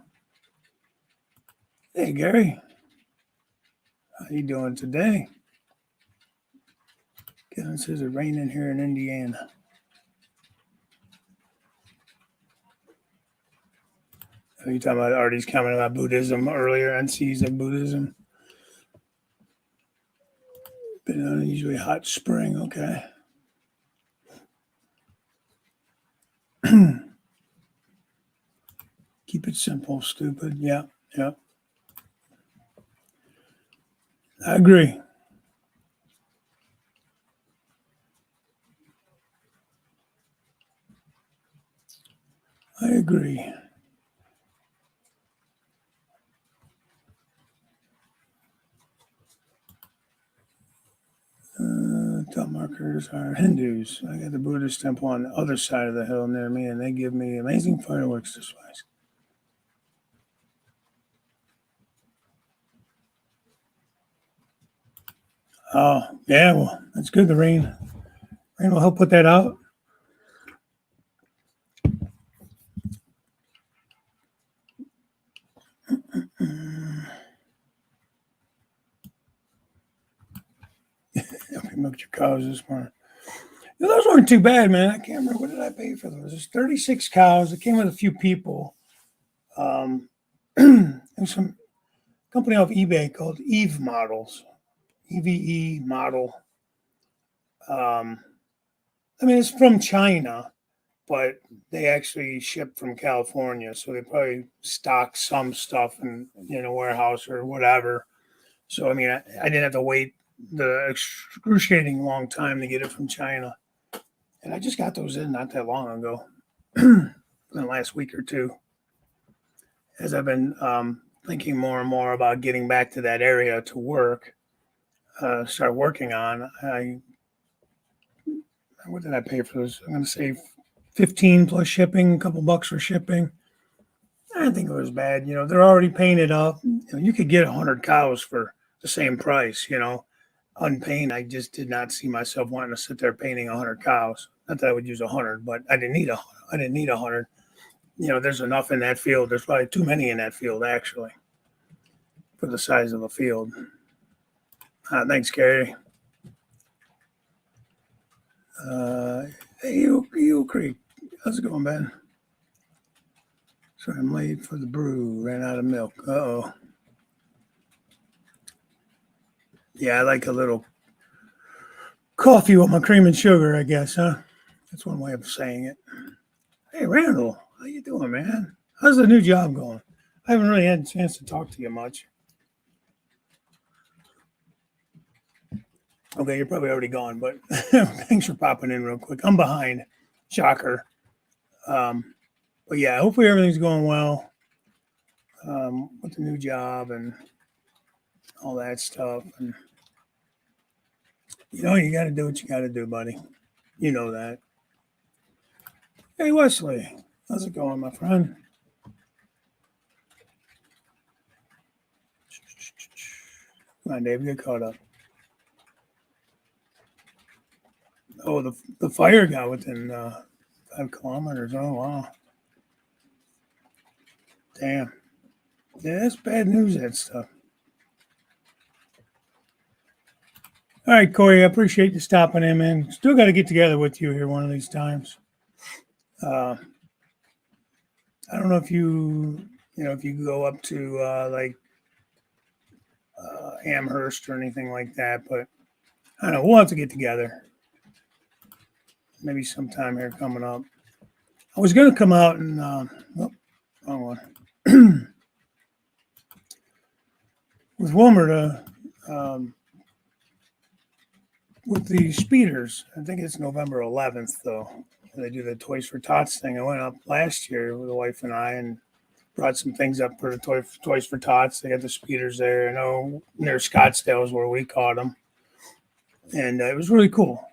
Hey, Gary, how you doing today? Kevin says it's raining here in Indiana. Are you talking about Artie's comment about Buddhism earlier and sees of Buddhism? Been an unusually hot spring, okay. Keep it simple, stupid. Yeah. I agree. I agree. Top markers are Hindus. I got the Buddhist temple on the other side of the hill near me, and they give me amazing fireworks displays. Oh, yeah, well, that's good. The rain will help put that out. We milked your cows this morning. Those weren't too bad, man. I can't remember, what did I pay for those? There's 36 cows. It came with a few people. There's some company off eBay called Eve Models, EVE Model. I mean, it's from China, but they actually ship from California, so they probably stock some stuff in a warehouse or whatever. So I mean, I didn't have to wait the excruciating long time to get it from China, and I just got those in not that long ago, in the last week or two. As I've been thinking more and more about getting back to that area to work, start working on. What did I pay for those? I'm going to say 15 plus shipping, a couple bucks for shipping. I didn't think it was bad. They're already painted up. You could get 100 cows for the same price, unpainted. I just did not see myself wanting to sit there painting 100 cows. Not that I would use 100, but I didn't need 100. There's enough in that field. There's probably too many in that field, actually, for the size of a field. Thanks, Gary. Hey, Eagle Creek. How's it going, Ben? Sorry, I'm late for the brew. Ran out of milk. Uh-oh. Yeah, I like a little coffee with my cream and sugar, I guess, huh? That's one way of saying it. Hey, Randall. How you doing, man? How's the new job going? I haven't really had a chance to talk to you much. Okay, you're probably already gone, but thanks for popping in real quick. I'm behind. Shocker. But yeah, hopefully everything's going well with the new job and all that stuff. And you got to do what you got to do, buddy. You know that. Hey, Wesley. How's it going, my friend? Come on, Dave, get caught up. Oh, the fire got within 5 kilometers. Oh, wow. Damn. Yeah, that's bad news, that stuff. All right, Corey, I appreciate you stopping in, man. Still got to get together with you here one of these times. I don't know if if you go up to Amherst or anything like that, but I don't know. We'll have to get together. Maybe sometime here coming up. I was going to come out and, wrong one. With Wilmer with the speeders. I think it's November 11th, though. They do the Toys for Tots thing. I went up last year with the wife and I and brought some things up for the Toys for Tots. They got the speeders there. I know near Scottsdale is where we caught them. And it was really cool.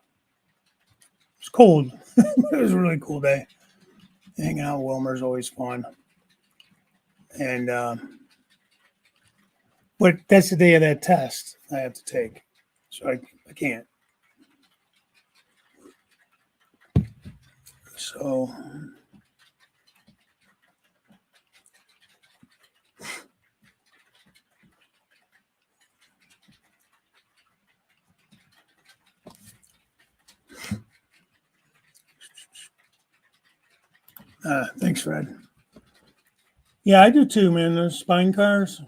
It was cold. It was a really cool day. Hanging out with Wilmer is always fun. And but that's the day of that test I have to take. So I can't. So thanks, Fred. Yeah, I do too, man. Those spine cars,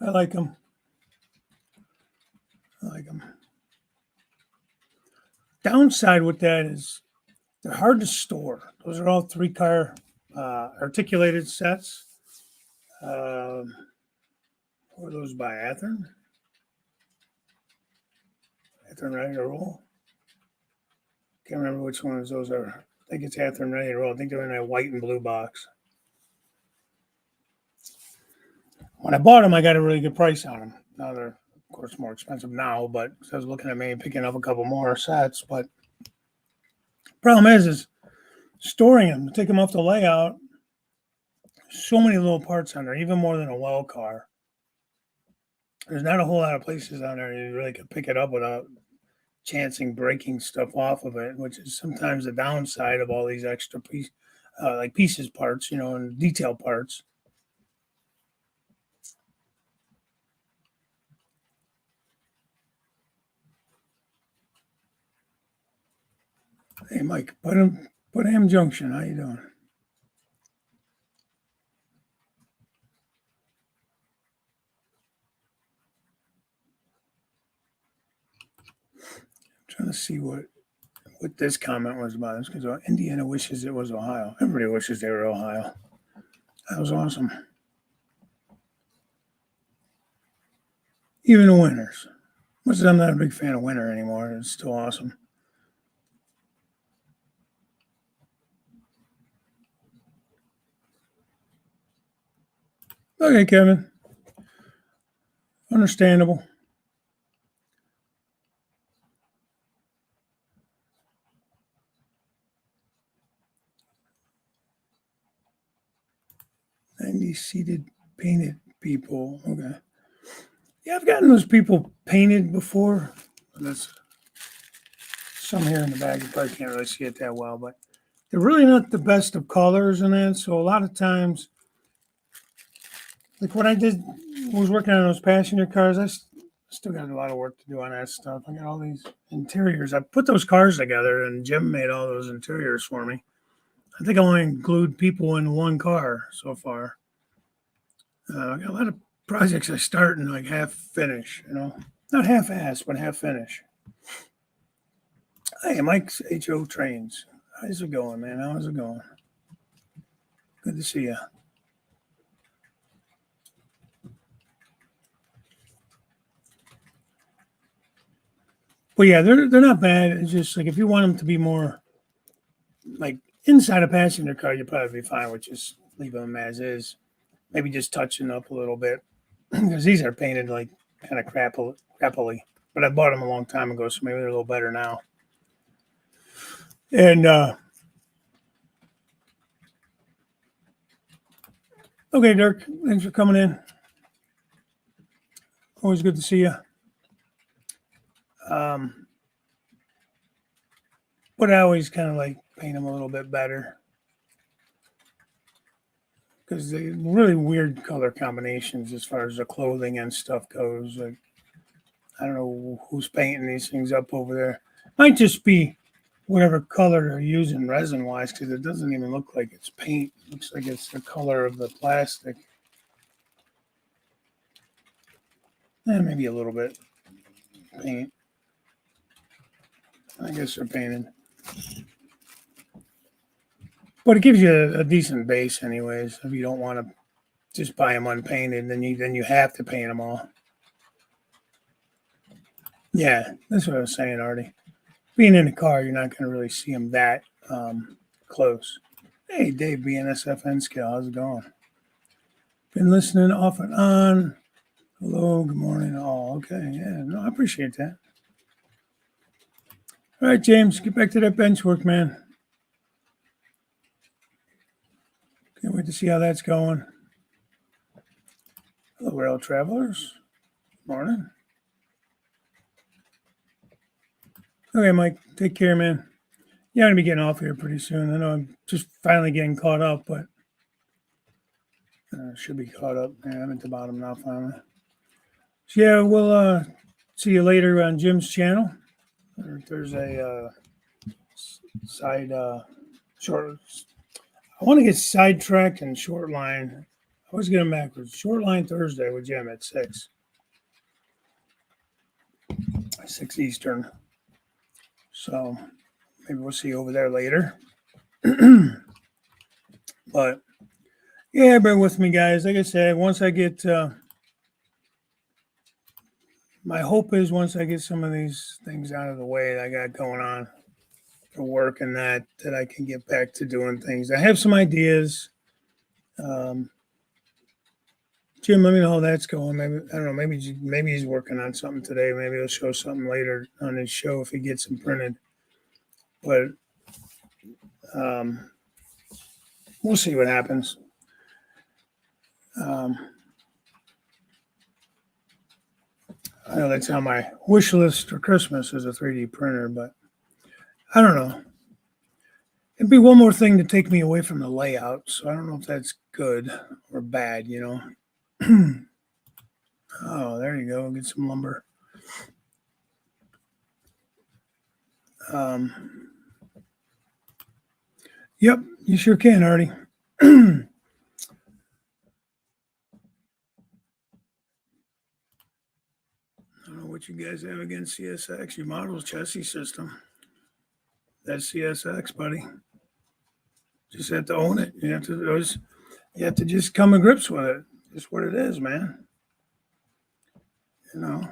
I like them. Downside with that is they're hard to store. Those are all 3-car articulated sets. What are those by Athearn? Athearn Ready to Roll? Can't remember which ones those are. I think it's Athearn Ready to Roll. I think they're in that white and blue box. When I bought them, I got a really good price on them. Now they're, of course, more expensive now, but I was looking at maybe picking up a couple more sets. But problem is storing them. Take them off the layout. So many little parts on there, even more than a well car. There's not a whole lot of places on there you really can pick it up without chancing breaking stuff off of it, which is sometimes the downside of all these extra pieces parts, and detail parts. Hey, Mike, Putnam Junction, how you doing? I'm trying to see what this comment was about. It's because Indiana wishes it was Ohio. Everybody wishes they were Ohio. That was awesome. Even the winners. Much as I'm not a big fan of winter anymore, it's still awesome. Okay, Kevin. Understandable. Seated painted people. Okay. Yeah, I've gotten those people painted before. There's some here in the bag. You probably can't really see it that well, but they're really not the best of colors and that. So a lot of times, like what I was working on those passenger cars, I still got a lot of work to do on that stuff. I got all these interiors. I put those cars together, and Jim made all those interiors for me. I think I only glued people in one car so far. I got a lot of projects I start and like half finish, not half ass, but half finish. Hey, Mike's HO Trains. How's it going, man? How's it going? Good to see you. But yeah, they're not bad. It's just like if you want them to be more like inside a passenger car, you'd probably be fine with just leaving them as is. Maybe just touching up a little bit because these are painted like kind of crappily. But I bought them a long time ago, so maybe they're a little better now. And okay, Dirk, thanks for coming in. Always good to see you. But I always kind of like paint them a little bit better because they're really weird color combinations as far as the clothing and stuff goes. Like, I don't know who's painting these things up over there. Might just be whatever color they're using resin wise, because it doesn't even look like it's paint. It looks like it's the color of the plastic. And maybe a little bit paint. I guess they're painted. But it gives you a decent base anyways. If you don't want to just buy them unpainted, then you have to paint them all. Yeah, that's what I was saying, Artie. Being in the car, you're not going to really see them that close. Hey, Dave, BNSFN Skill, how's it going? Been listening off and on. Hello, good morning. Oh, okay. Yeah, no, I appreciate that. All right, James, get back to that bench work, man. Can't wait to see how that's going. Hello, rail travelers. Morning. Okay, Mike, take care, man. Yeah, I'm going to be getting off here pretty soon. I know I'm just finally getting caught up, but should be caught up. Yeah, I'm at the bottom now, finally. So, yeah, we'll see you later on Jim's channel. There's a side short. I want to get sidetracked and short line. I always get them backwards. Short line Thursday with Jim at 6 Eastern. So maybe we'll see you over there later. But yeah, bear with me, guys. Like I said, once I get, my hope is once I get some of these things out of the way that I got going on for work and that I can get back to doing things. I have some ideas. Jim, let me know how that's going. Maybe I don't know. Maybe he's working on something today. Maybe he'll show something later on his show if he gets them printed. But we'll see what happens. I know that's on my wish list for Christmas is a 3D printer, but I don't know. It'd be one more thing to take me away from the layout, so I don't know if that's good or bad, you know. Oh, there you go. Get some lumber. Yep, you sure can, Artie. I don't know what you guys have against CSX. Your model's chassis system. That's CSX, buddy. Just have to own it. You have to just come to grips with it. Just what it is, man. You know.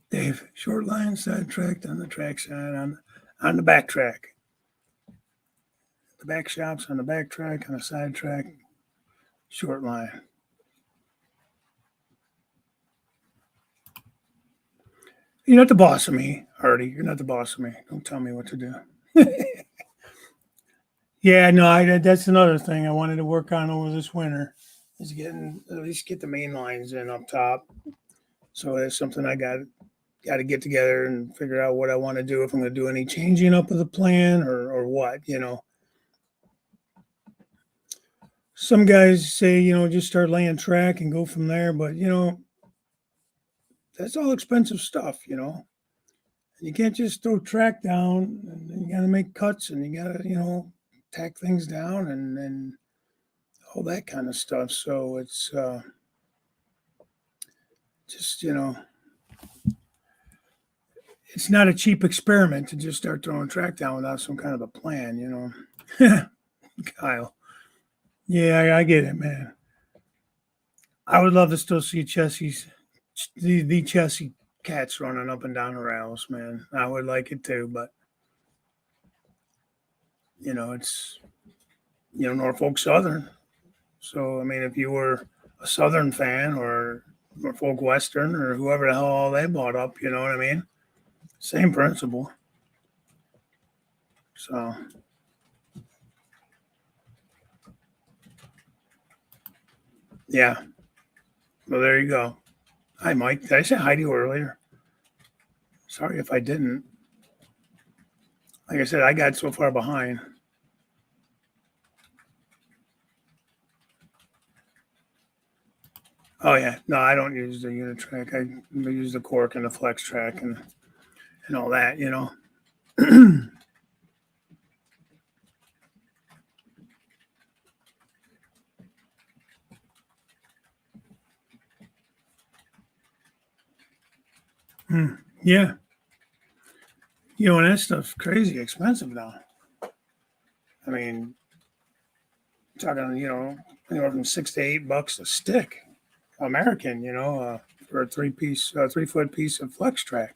Dave, short line, sidetracked on the track side, on the back track. The back shops on the back track, on the side track, short line. You're not the boss of me, Artie. You're not the boss of me. Don't tell me what to do. Yeah, no, that's another thing I wanted to work on over this winter is at least get the main lines in up top. So that's something I got to get together and figure out what I want to do, if I'm going to do any changing up of the plan or what, you know. Some guys say, you know, just start laying track and go from there. But, you know, that's all expensive stuff, you know. And you can't just throw track down. And you got to make cuts and you got to, you know, tack things down and all that kind of stuff. So it's just, you know, it's not a cheap experiment to just start throwing track down without some kind of a plan, you know. Kyle. Yeah, I get it, man. I would love to still see the chassis cats running up and down the rails, man. I would like it too, but you know, it's Norfolk Southern. So I mean, if you were a Southern fan or Norfolk Western or whoever the hell all they bought up, you know what I mean? Same principle. So yeah. Well, there you go. Hi, Mike. Did I say hi to you earlier? Sorry if I didn't. Like I said, I got so far behind. Oh yeah, no, I don't use the unit track. I use the cork and the flex track and all that. Yeah, and that stuff's crazy expensive now. I mean, talking anywhere from $6 to $8 a stick, American. For a 3-foot piece of flex track.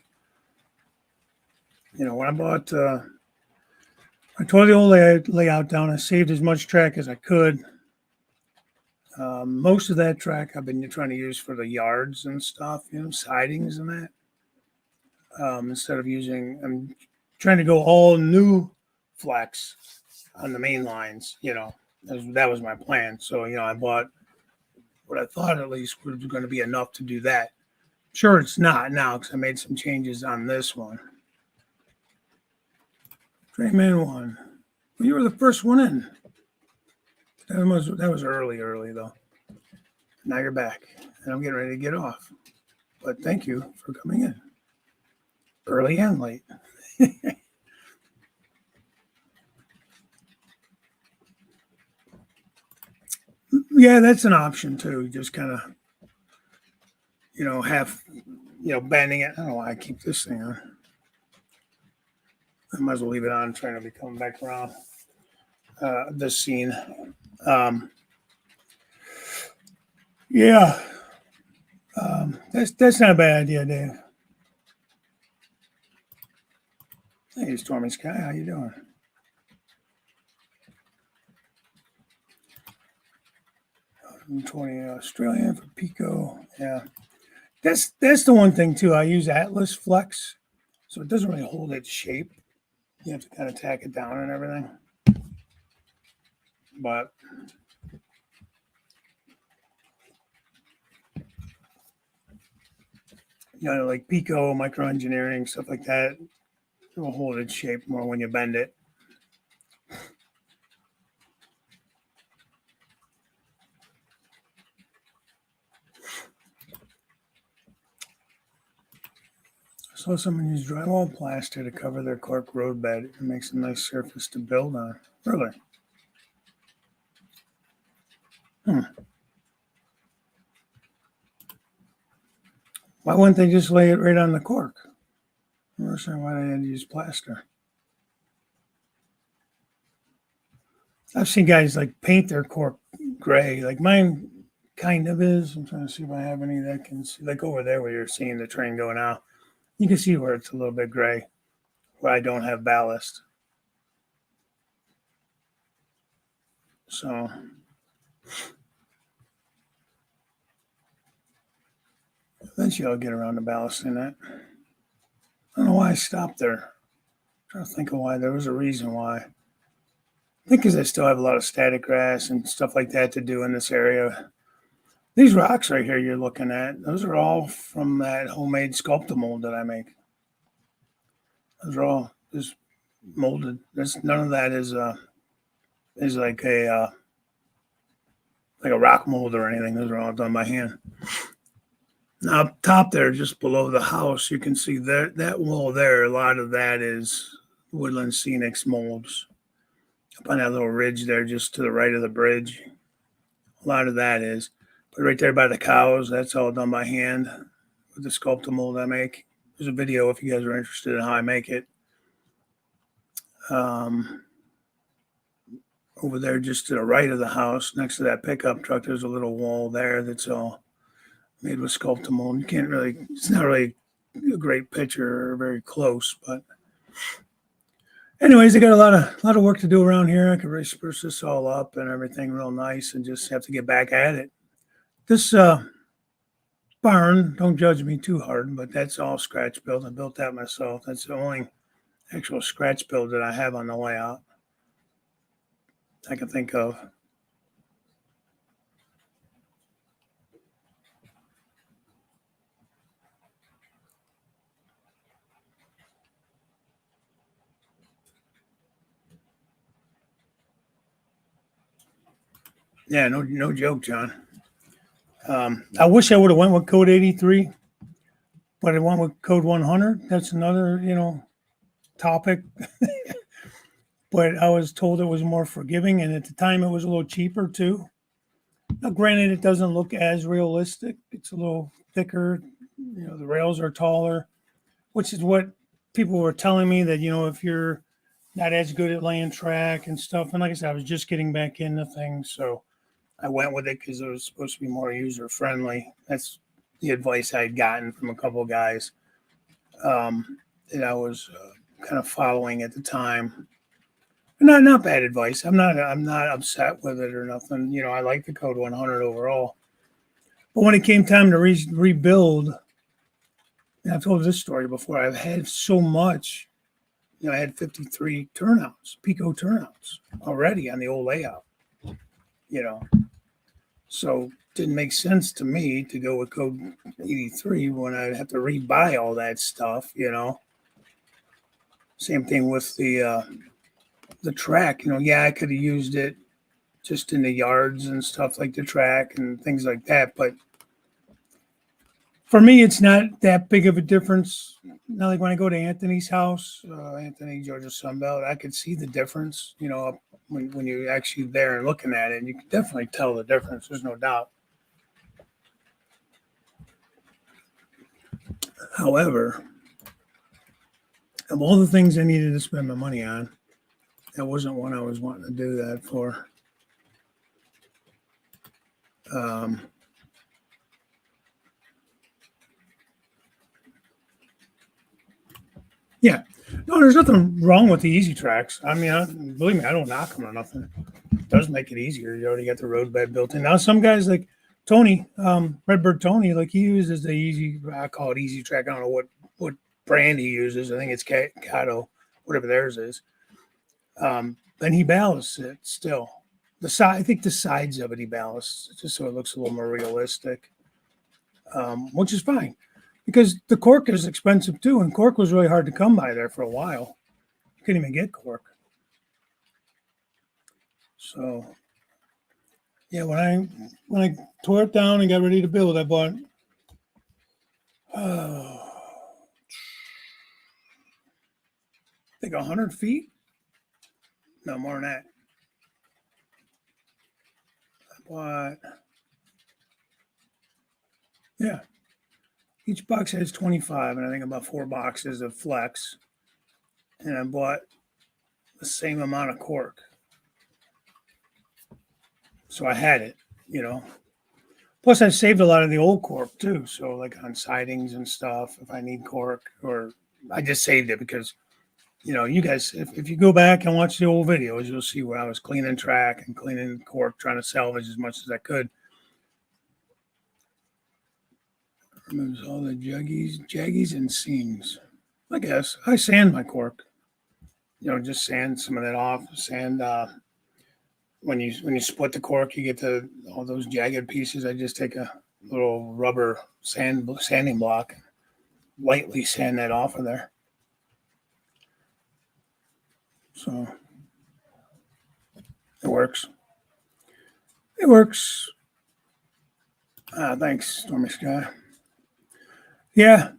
When I bought, I tore the old layout down. I saved as much track as I could. Most of that track I've been trying to use for the yards and stuff, sidings and that. Instead of I'm trying to go all new flex on the main lines. That was my plan. So I bought what I thought at least was going to be enough to do that. Sure, it's not now because I made some changes on this one. Drayman 1. Well, you were the first one in. That was early though. Now you're back, and I'm getting ready to get off. But thank you for coming in, early and late. Yeah, that's an option too. Just kind of, half, bending it. I don't know why I keep this thing on. I might as well leave it on. I'm trying to be coming back around this scene. Yeah, that's not a bad idea, Dave. Hey, Stormy Sky, how you doing? 20 Australian for Pico. Yeah, that's the one thing too. I use Atlas Flex, so it doesn't really hold its shape. You have to kind of tack it down and everything. But like Pico, micro engineering, stuff like that, it will hold its shape more when you bend it. I saw someone use drywall plaster to cover their cork roadbed. It makes a nice surface to build on. Really? Why wouldn't they just lay it right on the cork? I'm not sure why they had to use plaster. I've seen guys like paint their cork gray, like mine kind of is. I'm trying to see if I have any that can see, like over there where you're seeing the train go now. You can see where it's a little bit gray, where I don't have ballast. So eventually I'll get around to ballasting that. I don't know why I stopped there. I'm trying to think of why. There was a reason why. I think because I still have a lot of static grass and stuff like that to do in this area. These rocks right here you're looking at, those are all from that homemade sculptor mold that I make. Those are all just molded. None of that is like a rock mold or anything. Those are all done by hand. Now up top there, just below the house, you can see that wall there. A lot of that is Woodland Scenics molds. Up on that little ridge there, just to the right of the bridge, a lot of that is. But right there by the cows, that's all done by hand with the sculptor mold I make. There's a video if you guys are interested in how I make it. Over there, just to the right of the house, next to that pickup truck, there's a little wall there that's all made with sculptor mold. You can't really, it's not really a great picture or very close, but anyways, I got a lot of work to do around here. I could really spruce this all up and everything real nice and just have to get back at it. This barn, don't judge me too hard, but that's all scratch built. I built that myself. That's the only actual scratch build that I have on the layout I can think of. Yeah, no joke, John. I wish I would have went with code 83, but I went with code 100. That's another, topic. But I was told it was more forgiving, and at the time it was a little cheaper too. Now, granted, it doesn't look as realistic. It's a little thicker. The rails are taller, which is what people were telling me that if you're not as good at laying track and stuff, and like I said, I was just getting back into things, so I went with it because it was supposed to be more user friendly. That's the advice I'd gotten from a couple of guys that I was kind of following at the time. Not bad advice. I'm not upset with it or nothing. I like the Code 100 overall. But when it came time to rebuild, and I've told this story before, I've had so much. I had 53 turnouts, Pico turnouts already on the old layout. You know, so it didn't make sense to me to go with Code 83 when I'd have to rebuy all that stuff. Same thing with the track. Yeah, I could have used it just in the yards and stuff like the track and things like that. But for me, it's not that big of a difference. Not like when I go to Anthony's house, Anthony, Georgia Sunbelt, I could see the difference, when you're actually there and looking at it. And you can definitely tell the difference. There's no doubt. However, of all the things I needed to spend my money on, that wasn't one I was wanting to do that for. Yeah. No, there's nothing wrong with the easy tracks. I mean, believe me, I don't knock them or nothing. It does make it easier. You already got the road bed built in. Now, some guys like Tony, Redbird Tony, like he uses the easy, I call it easy track. I don't know what brand he uses. I think it's Cato, whatever theirs is. And he ballasts it still. I think the sides of it he ballasts just so it looks a little more realistic, which is fine. Because the cork is expensive too, and cork was really hard to come by there for a while. You couldn't even get cork. So, yeah, when I tore it down and got ready to build, I bought I think 100 feet. No more than that. I bought, yeah. Each box has 25, and I think about 4 boxes of flex. And I bought the same amount of cork. So I had it. Plus, I saved a lot of the old cork too. So, like on sidings and stuff, if I need cork, or I just saved it because, you guys, if you go back and watch the old videos, you'll see where I was cleaning track and cleaning cork, trying to salvage as much as I could. Removes all the jaggies, and seams. I guess I sand my cork. Just sand some of that off. Sand. When you split the cork, you get all those jagged pieces. I just take a little rubber sanding block, lightly sand that off of there. So it works. It works. Thanks, Stormy Sky. Yeah,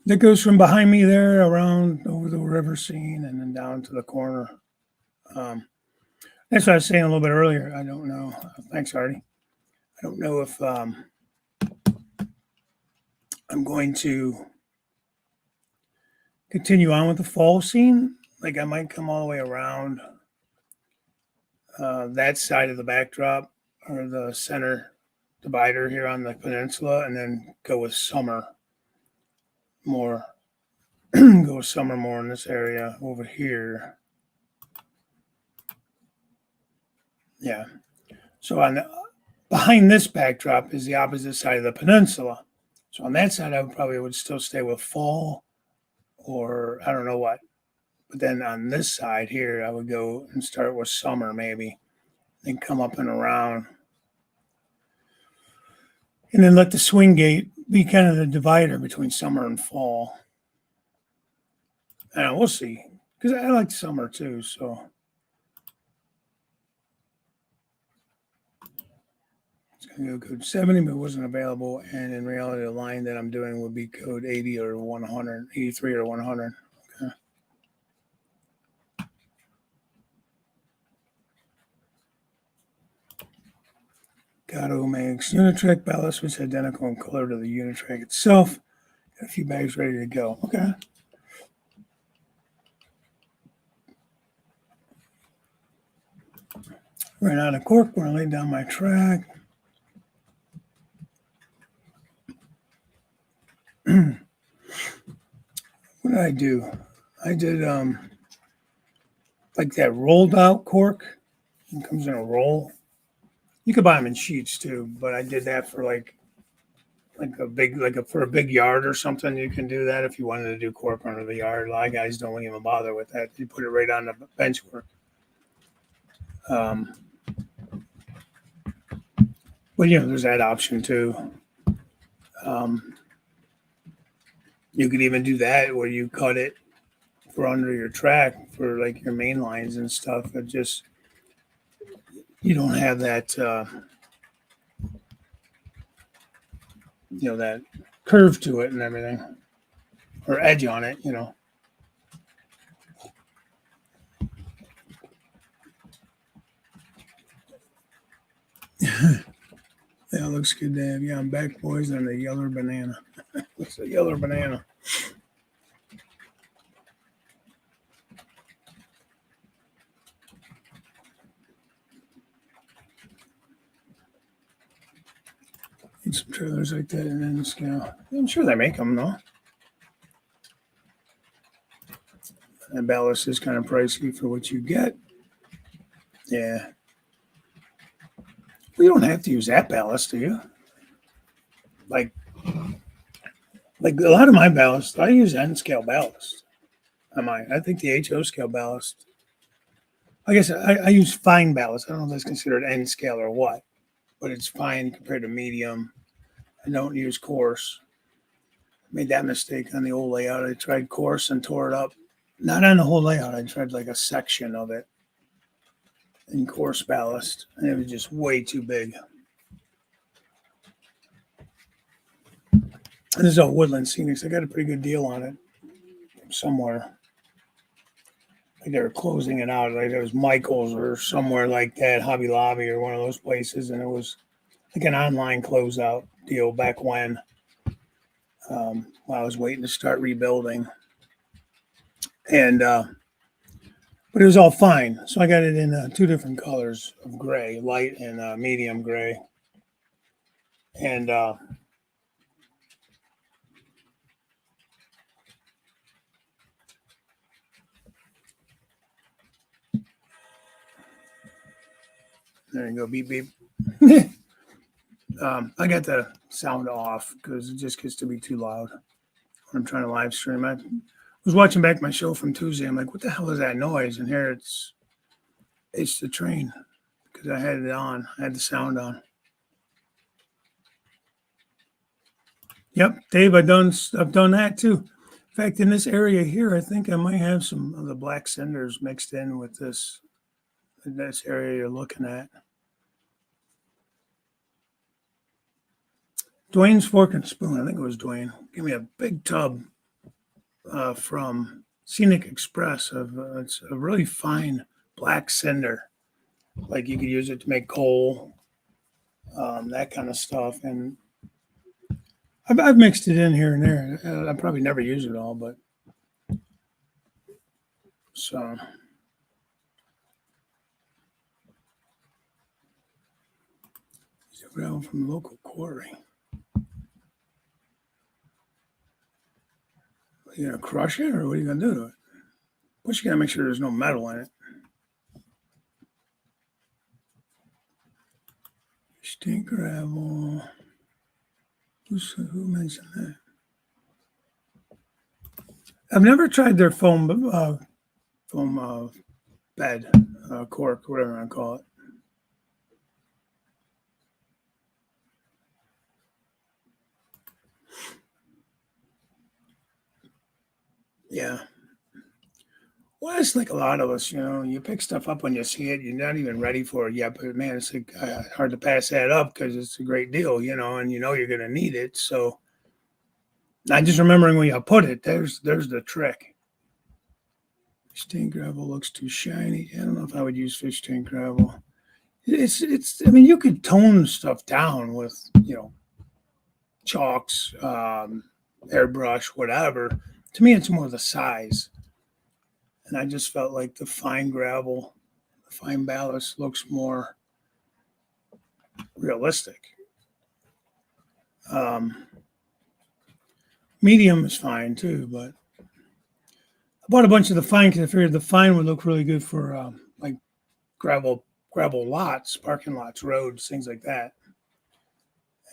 that goes from behind me there around over the river scene and then down to the corner. That's what I was saying a little bit earlier. I don't know. Thanks, Artie. I don't know if I'm going to continue on with the fall scene. Like I might come all the way around that side of the backdrop or the center divider here on the peninsula, and then go with summer more. Go with summer more in this area over here. Yeah. So behind this backdrop is the opposite side of the peninsula. So on that side, I would still stay with fall, or I don't know what. But then on this side here, I would go and start with summer maybe, then come up and around, and then let the swing gate be kind of the divider between summer and fall. And we'll see, because I like summer too. So It's going to go code 70, but it wasn't available. And in reality, the line that I'm doing would be code 80 or 100, 83 or 100. Okay. Gato makes Unitrack ballast, which is identical in color to the Unitrack itself. Got a few bags ready to go. Okay. Ran out of cork when I laid down my track. What did I do? I did like that rolled out cork. It comes in a roll. You could buy them in sheets too, but I did that for like for a big yard or something. You can do that if you wanted to do cork under the yard. A lot of guys don't even bother with that. You put it right on the bench work. But there's that option too. You could even do that where you cut it for under your track for like your main lines and stuff. It just you don't have that that curve to it and everything, or edge on it. Yeah, looks good to have you on back, boys, on the yellow banana. It's a yellow banana. Need some trailers like that and then scale. I'm sure they make them, though. And ballast is kind of pricey for what you get. Yeah. Well, you don't have to use that ballast, do you? Like a lot of my ballast, I use N scale ballast. I think the HO scale ballast. I guess I use fine ballast. I don't know if that's considered N scale or what, but it's fine compared to medium. I don't use coarse. Made that mistake on the old layout. I tried coarse and tore it up. Not on the whole layout. I tried like a section of it in coarse ballast, and it was just way too big. And this is all Woodland Scenics. I got a pretty good deal on it somewhere. Like they were closing it out. Like it was Michael's or somewhere like that, Hobby Lobby or one of those places, and it was like an online closeout deal back when while I was waiting to start rebuilding. And but it was all fine. So I got it in two different colors of gray, light and medium gray. And there you go, beep beep. I got the sound off because it just gets to be too loud when I'm trying to live stream. I was watching back my show from Tuesday. I'm like, what the hell is that noise? And here it's the train because I had it on. I had the sound on. Yep, Dave, I've done that too. In fact, in this area here, I think I might have some of the black cinders mixed in with this area you're looking at. Dwayne's Fork and Spoon, I think it was Dwayne, gave me a big tub from Scenic Express. It's a really fine black cinder. Like you could use it to make coal, that kind of stuff. And I've mixed it in here and there. I probably never use it all, but so. Gravel from the local quarry. Are you gonna crush it, or what are you gonna do to it? Plus, you gotta make sure there's no metal in it. Stink gravel. Who mentioned that? I've never tried their foam bed, cork, whatever I call it. Yeah. Well, it's like a lot of us, you pick stuff up when you see it. You're not even ready for it yet, but man, it's like hard to pass that up because it's a great deal, and you're going to need it. So I just remembering where you put it. There's the trick. Fish tank gravel looks too shiny. I don't know if I would use fish tank gravel. It's. I mean, you could tone stuff down with chalks, airbrush, whatever. To me, it's more the size. And I just felt like the fine gravel, the fine ballast looks more realistic. Medium is fine too, but I bought a bunch of the fine because I figured the fine would look really good for like gravel lots, parking lots, roads, things like that.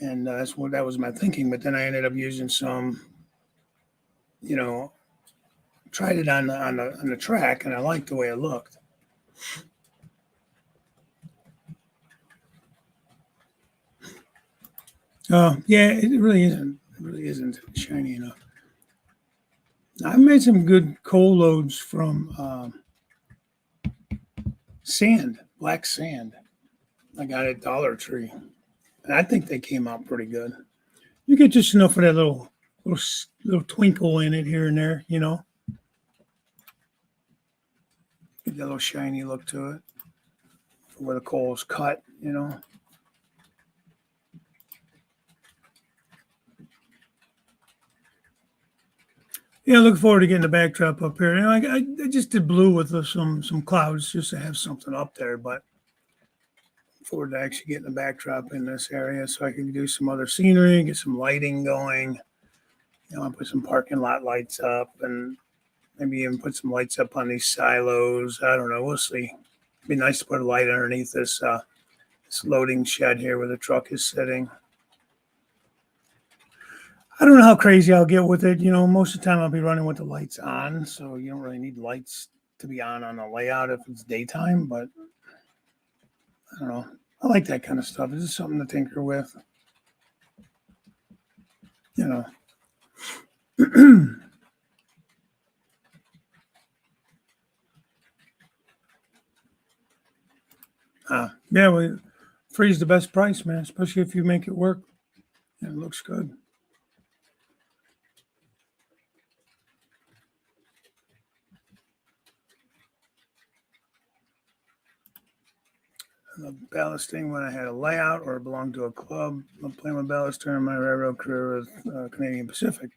And that was my thinking. But then I ended up using some, you know, tried it on the track, and I liked the way it looked. Yeah, it really isn't. It really isn't shiny enough. I've made some good coal loads from sand, black sand. I got it at Dollar Tree, and I think they came out pretty good. You get just enough of that little twinkle in it here and there, Get that little shiny look to it where the coal is cut. Yeah, looking forward to getting the backdrop up here. I just did blue with some clouds just to have something up there, but forward to actually getting the backdrop in this area so I can do some other scenery, get some lighting going. I put some parking lot lights up and maybe even put some lights up on these silos. I don't know. We'll see. It'd be nice to put a light underneath this loading shed here where the truck is sitting. I don't know how crazy I'll get with it. Most of the time I'll be running with the lights on, so you don't really need lights to be on the layout if it's daytime, but I don't know. I like that kind of stuff. It's just something to tinker with. you know. Yeah, well, free's the best price, man, especially if you make it work. It looks good. The ballasting when I had a layout or belonged to a club. I'm playing with ballast during my railroad career with Canadian Pacific.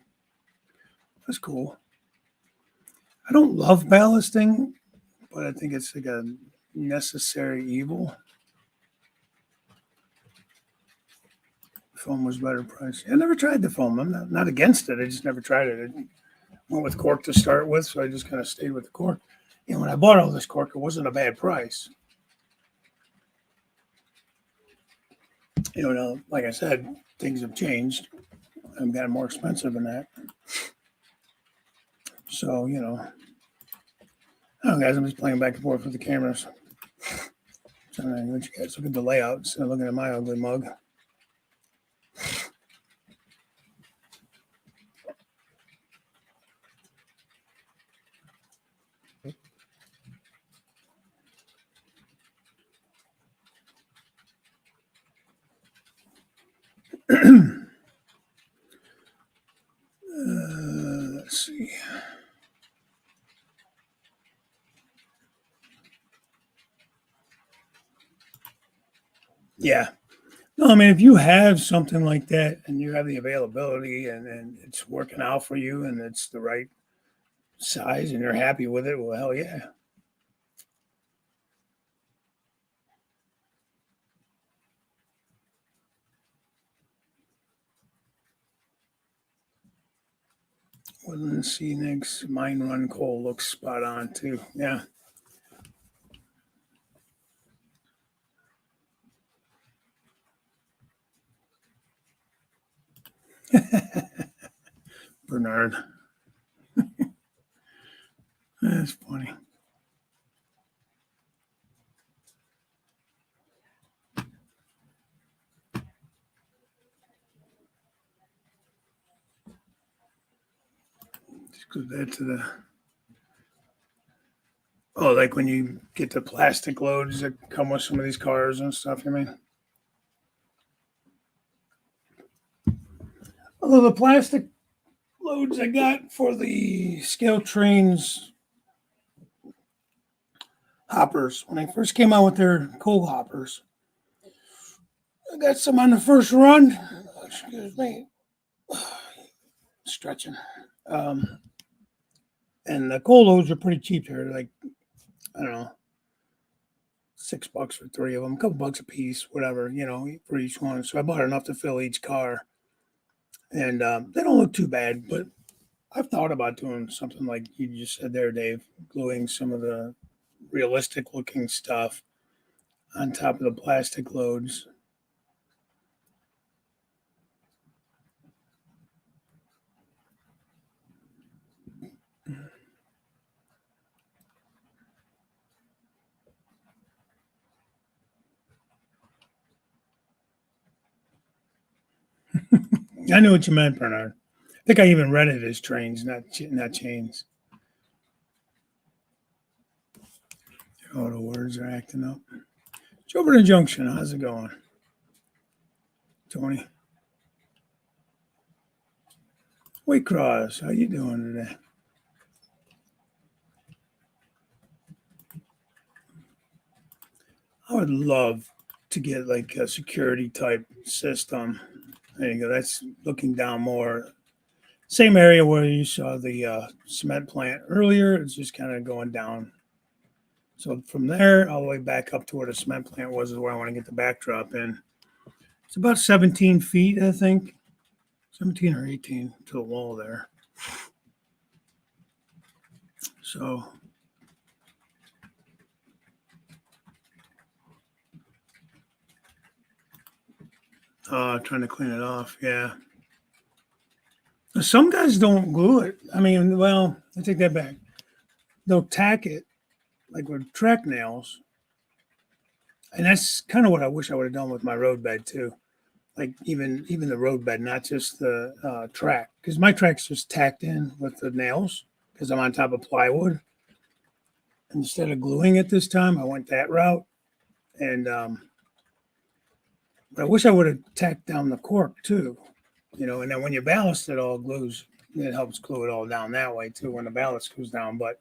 That's cool. I don't love ballasting, but I think it's like a necessary evil. Foam was better price. I never tried the foam. I'm not against it. I just never tried it. I went with cork to start with, so I just kind of stayed with the cork. And when I bought all this cork, it wasn't a bad price. Now, like I said, things have changed. I've gotten more expensive than that. So, I don't know, guys, I'm just playing back and forth with the cameras. So, let you guys look at the layouts and looking at my ugly mug. Let's see. Yeah. No, I mean, if you have something like that and you have the availability and it's working out for you and it's the right size and you're happy with it, well, hell yeah. Woodland Scenics, Mine Run Coal looks spot on too. Yeah. Bernard. That's funny. Just go back to the Oh, like when you get the plastic loads that come with some of these cars and stuff, you mean? Although the plastic loads I got for the scale trains hoppers, when they first came out with their coal hoppers, I got some on the first run. Excuse me. Stretching. And the coal loads are pretty cheap. They're like, I don't know, $6 for 3 of them, a couple bucks a piece, whatever, for each one. So I bought enough to fill each car. And they don't look too bad, but I've thought about doing something like you just said there, Dave, gluing some of the realistic looking stuff on top of the plastic loads. I knew what you meant, Bernard. I think I even read it as trains, not chains. Oh, the words are acting up. Joburn Junction, how's it going, Tony? Waycross, how you doing today? I would love to get like a security type system. There you go. That's looking down more. Same area where you saw the cement plant earlier. It's just kind of going down. So from there all the way back up to where the cement plant was is where I want to get the backdrop in. It's about 17 feet, I think. 17 or 18 to the wall there. So trying to clean it off. Yeah. Some guys don't glue it. I mean, well, I take that back. They'll tack it like with track nails. And that's kind of what I wish I would have done with my road bed too. Like even the road bed, not just the track, because my track's just tacked in with the nails because I'm on top of plywood. Instead of gluing it this time, I went that route, and but I wish I would have tacked down the cork too, And then when you ballast, it all glues. It helps glue it all down that way too when the ballast goes down. But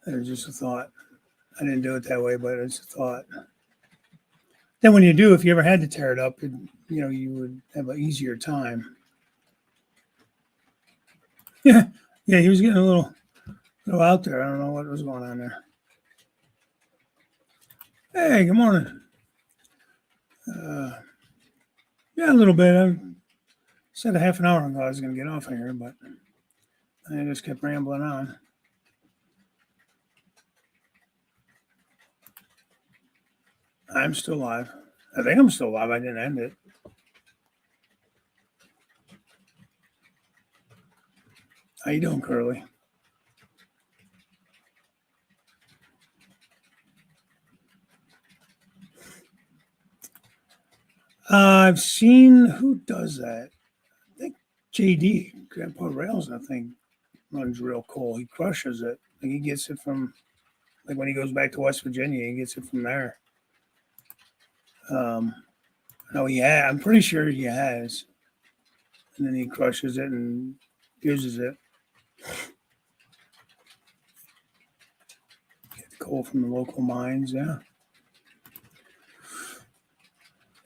it was just a thought. I didn't do it that way, but it's a thought. Then when you do, if you ever had to tear it up, you would have an easier time. Yeah, he was getting a little out there. I don't know what was going on there. Hey, good morning. Yeah, a little bit. I said a half an hour ago I was going to get off of here, but I just kept rambling on. I'm still alive. I think I'm still alive. I didn't end it. How you doing, Curly? I've seen who does that. I think JD, Grandpa Rails, I think, runs real cool. He crushes it. Like he gets it from, like when he goes back to West Virginia, he gets it from there. No, I'm pretty sure he has. And then he crushes it and uses it. Get coal from the local mines, yeah.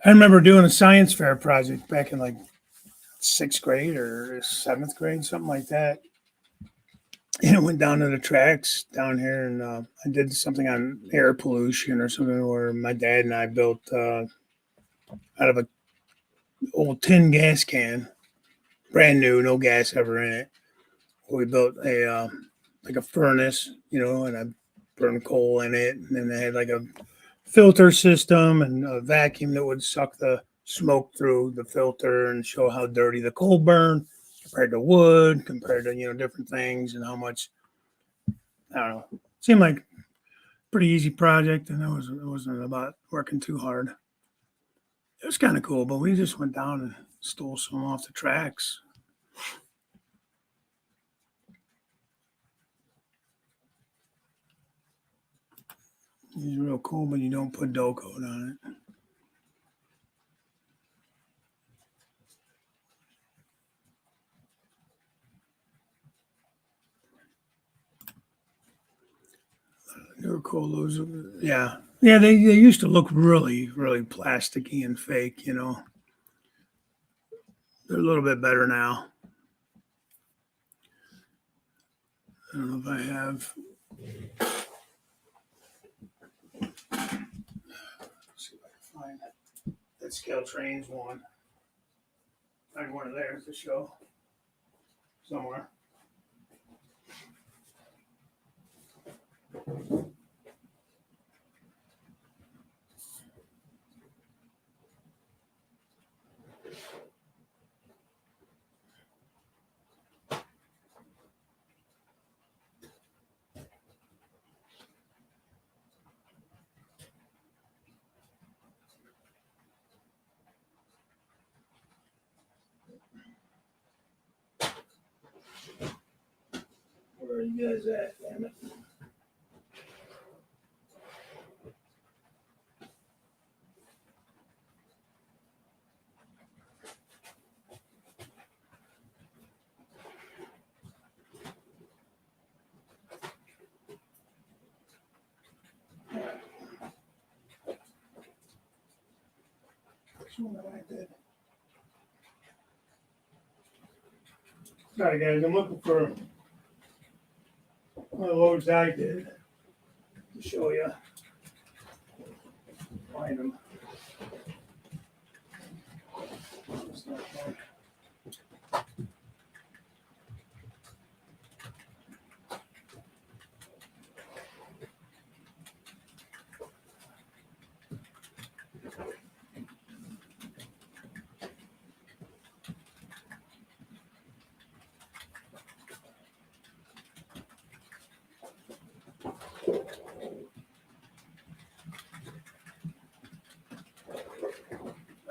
I remember doing a science fair project back in like 6th grade or 7th grade, something like that. And it went down to the tracks down here, and I did something on air pollution or something where my dad and I built out of a old tin gas can, brand new, no gas ever in it. We built a like a furnace, and I burned coal in it, and then they had like a filter system and a vacuum that would suck the smoke through the filter and show how dirty the coal burned compared to wood, compared to different things, and how much. I don't know. Seemed like a pretty easy project, and it wasn't about working too hard. It was kind of cool, but we just went down and Stole some off the tracks. He's real cool, but you don't put dough coat on it. They were cool. Those, yeah. Yeah, they used to look really, really plasticky and fake, you know. They're a little bit better now. I don't know if I have. Let's see if I can find that Scale Trains one. Find one of theirs to show somewhere. Where are you guys at? Damn it. Sorry, guys. I'm looking for one of the loads I did to show you. Find them. It's not fun.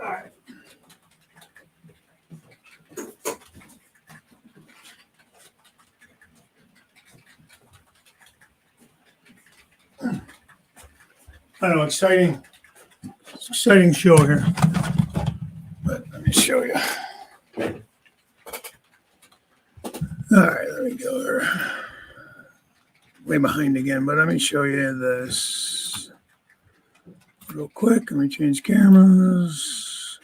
All right. I don't know, exciting show here. But let me show you. All right, there we go. We're way behind again, but let me show you this real quick. Let me change cameras.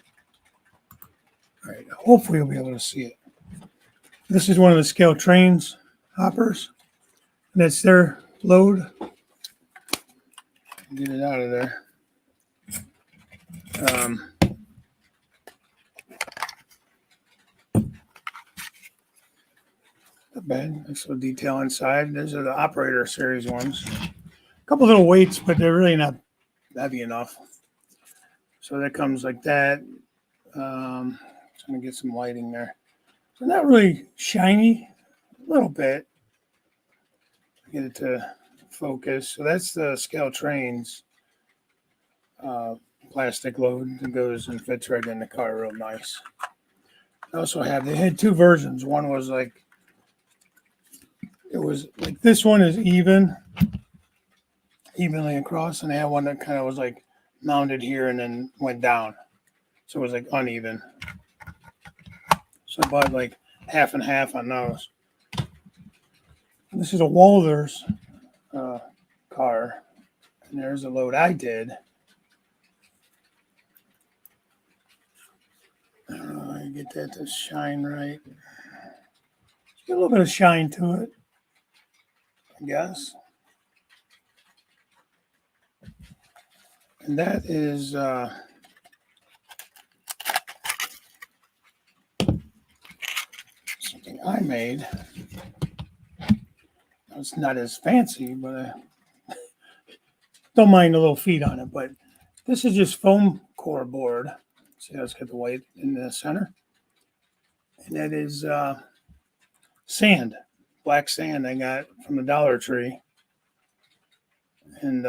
All right, hopefully you'll be able to see it. This is one of the Scale Trains hoppers. That's their load. Get it out of there. Not bad. Nice little detail inside. These are the operator series ones. A couple little weights, but they're really not heavy enough. So that comes like that. Trying to get some lighting there. So not really shiny, a little bit. Get it to focus. So that's the Scale Trains plastic load that goes and fits right in the car real nice. I also they had two versions. One was like, it was like this one is evenly across, and they had one that kind of was like mounted here and then went down. So it was like uneven. So I bought like half and half on those. And this is a Walters car, and there's a load I did. I don't know how you get that to shine right. Get a little bit of shine to it, I guess. And that is something I made. It's not as fancy, but I don't mind the little feet on it. But this is just foam core board. See how it's got the white in the center? And that is sand, black sand I got from the Dollar Tree. And,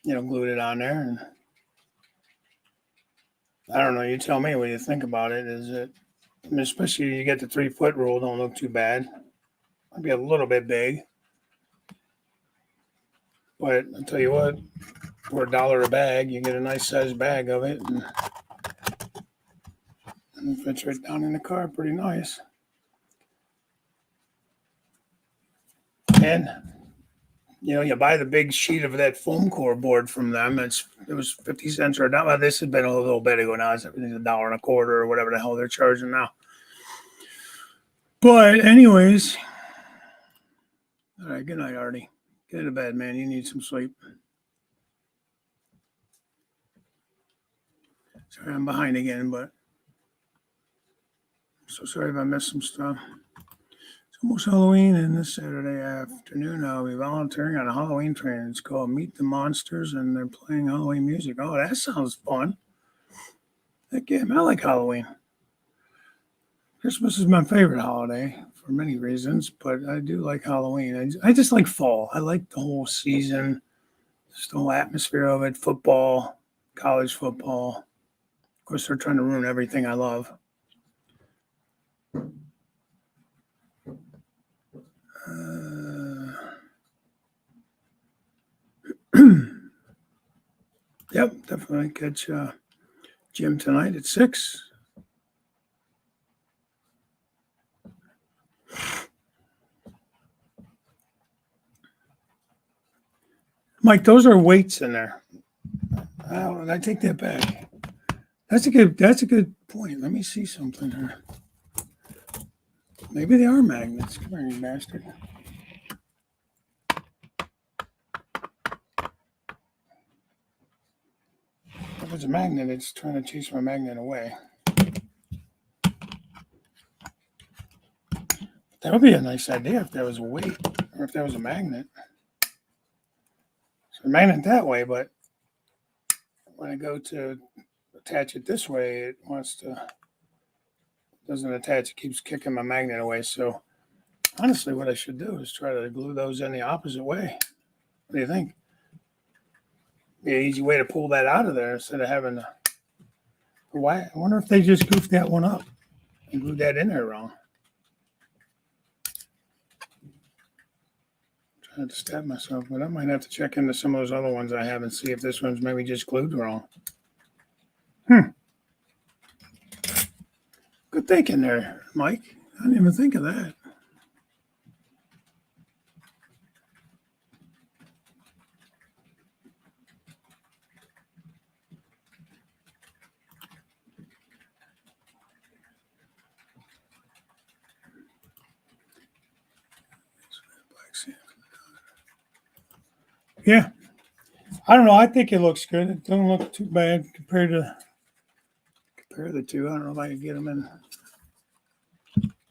glued it on there. And I don't know. You tell me what you think about it. Is it, especially you get the 3 foot rule, don't look too bad. Might be a little bit big, but I'll tell you what, for $1 a bag, you get a nice sized bag of it, and it fits right down in the car, pretty nice. And you buy the big sheet of that foam core board from them. It was 50 cents or $1. This has been a little bit ago now. It's everything's $1.25 or whatever the hell they're charging now. But anyways, all right. Good night, Artie. Get to bed, man. You need some sleep. Sorry, I'm behind again, but I'm so sorry if I missed some stuff. It's almost Halloween, and this Saturday afternoon I'll be volunteering on a Halloween train. It's called Meet the Monsters, and they're playing Halloween music. Oh, that sounds fun. Heck yeah, man, I like Halloween. Christmas is my favorite holiday for many reasons, but I do like Halloween. I just like fall. I like the whole season, just the whole atmosphere of it. Football, college football. Of course, they're trying to ruin everything I love. Yep, definitely catch Jim tonight at 6. Mike, those are weights in there. I take that back. That's a good point. Let me see something here. Maybe they are magnets. Come here, you bastard. If it's a magnet, it's trying to chase my magnet away. That would be a nice idea if there was a weight or if there was a magnet. So a magnet that way, but when I go to attach it this way, it doesn't attach. It keeps kicking my magnet away. So honestly, what I should do is try to glue those in the opposite way. What do you think? Be an easy way to pull that out of there instead of having to. Why? I wonder if they just goofed that one up and glued that in there wrong. I'm trying to stab myself, but I might have to check into some of those other ones I have and see if this one's maybe just glued wrong. Good thinking there, Mike. I didn't even think of that. Yeah. I don't know. I think it looks good. It doesn't look too bad compared to compare the two. I don't know if I can get them in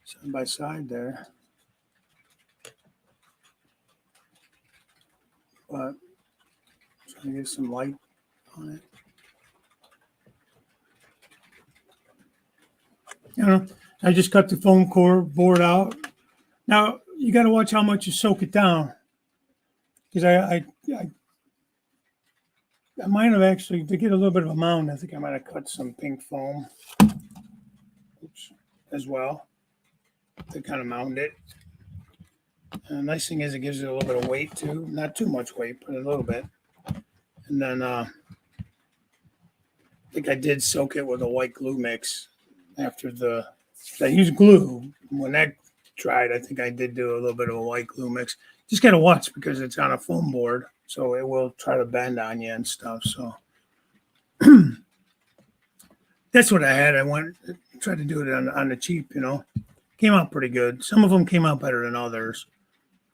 side by side there. But trying to get some light on it. You know, I just cut the foam core board out. Now you got to watch how much you soak it down, because I might have actually, to get a little bit of a mound, I think I might have cut some pink foam as well to kind of mound it. And the nice thing is it gives it a little bit of weight too, not too much weight, but a little bit. And then I think I did soak it with a white glue mix after I used glue. When that dried, I think I did do a little bit of a white glue mix. Just got to watch because it's on a foam board, so it will try to bend on you and stuff. So that's what I had. Tried to do it on the cheap, Came out pretty good. Some of them came out better than others,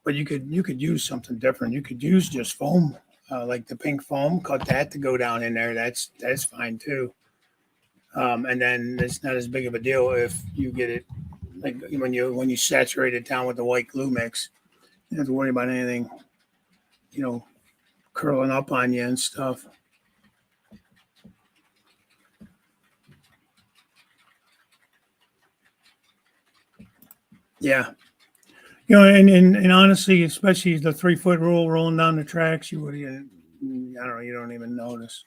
but you could use something different. You could use just foam, like the pink foam. Cut that to go down in there. That's fine too. And then it's not as big of a deal if you get it like when you saturate it down with the white glue mix. You don't have to worry about anything, curling up on you and stuff. Yeah. And honestly, especially the 3 foot rule rolling down the tracks, you don't even notice.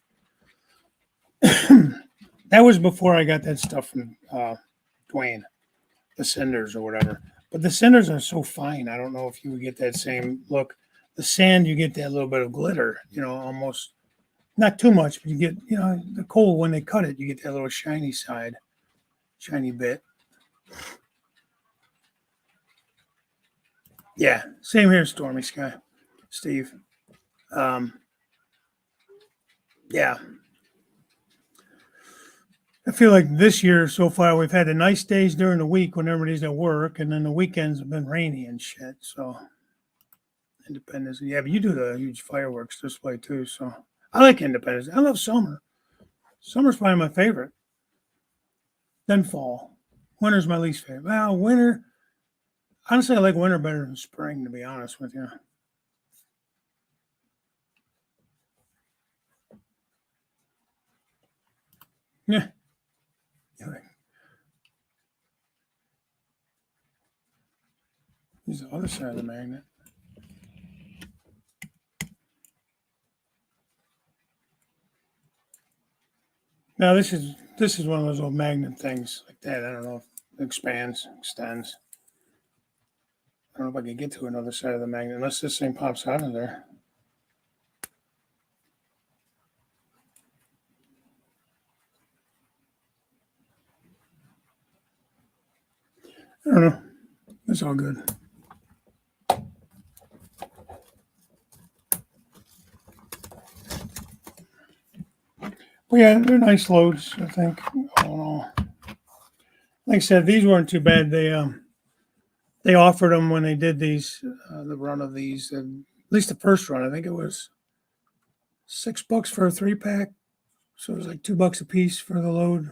That was before I got that stuff from Dwayne, the cinders or whatever. But the cinders are so fine. I don't know if you would get that same look. The sand, you get that little bit of glitter, almost not too much, but you get, the coal when they cut it, you get that little shiny side, shiny bit. Yeah, same here, Stormy Sky, Steve. Yeah, I feel like this year so far we've had the nice days during the week when everybody's at work, and then the weekends have been rainy and shit. So Independence, yeah, but you do the huge fireworks display too. So I like Independence. I love summer. Summer's probably my favorite. Then fall. Winter's my least favorite. Well, winter. Honestly, I like winter better than spring. To be honest with you. Yeah. Here's the other side of the magnet. Now this is one of those old magnet things like that. I don't know if it expands, extends. I don't know if I can get to another side of the magnet unless this thing pops out of there. I don't know. It's all good. But yeah, they're nice loads, I think. All in all. Like I said, these weren't too bad. They offered them when they did these, the run of these, and at least the first run. I think it was $6 for a 3-pack, so it was like $2 a piece for the load.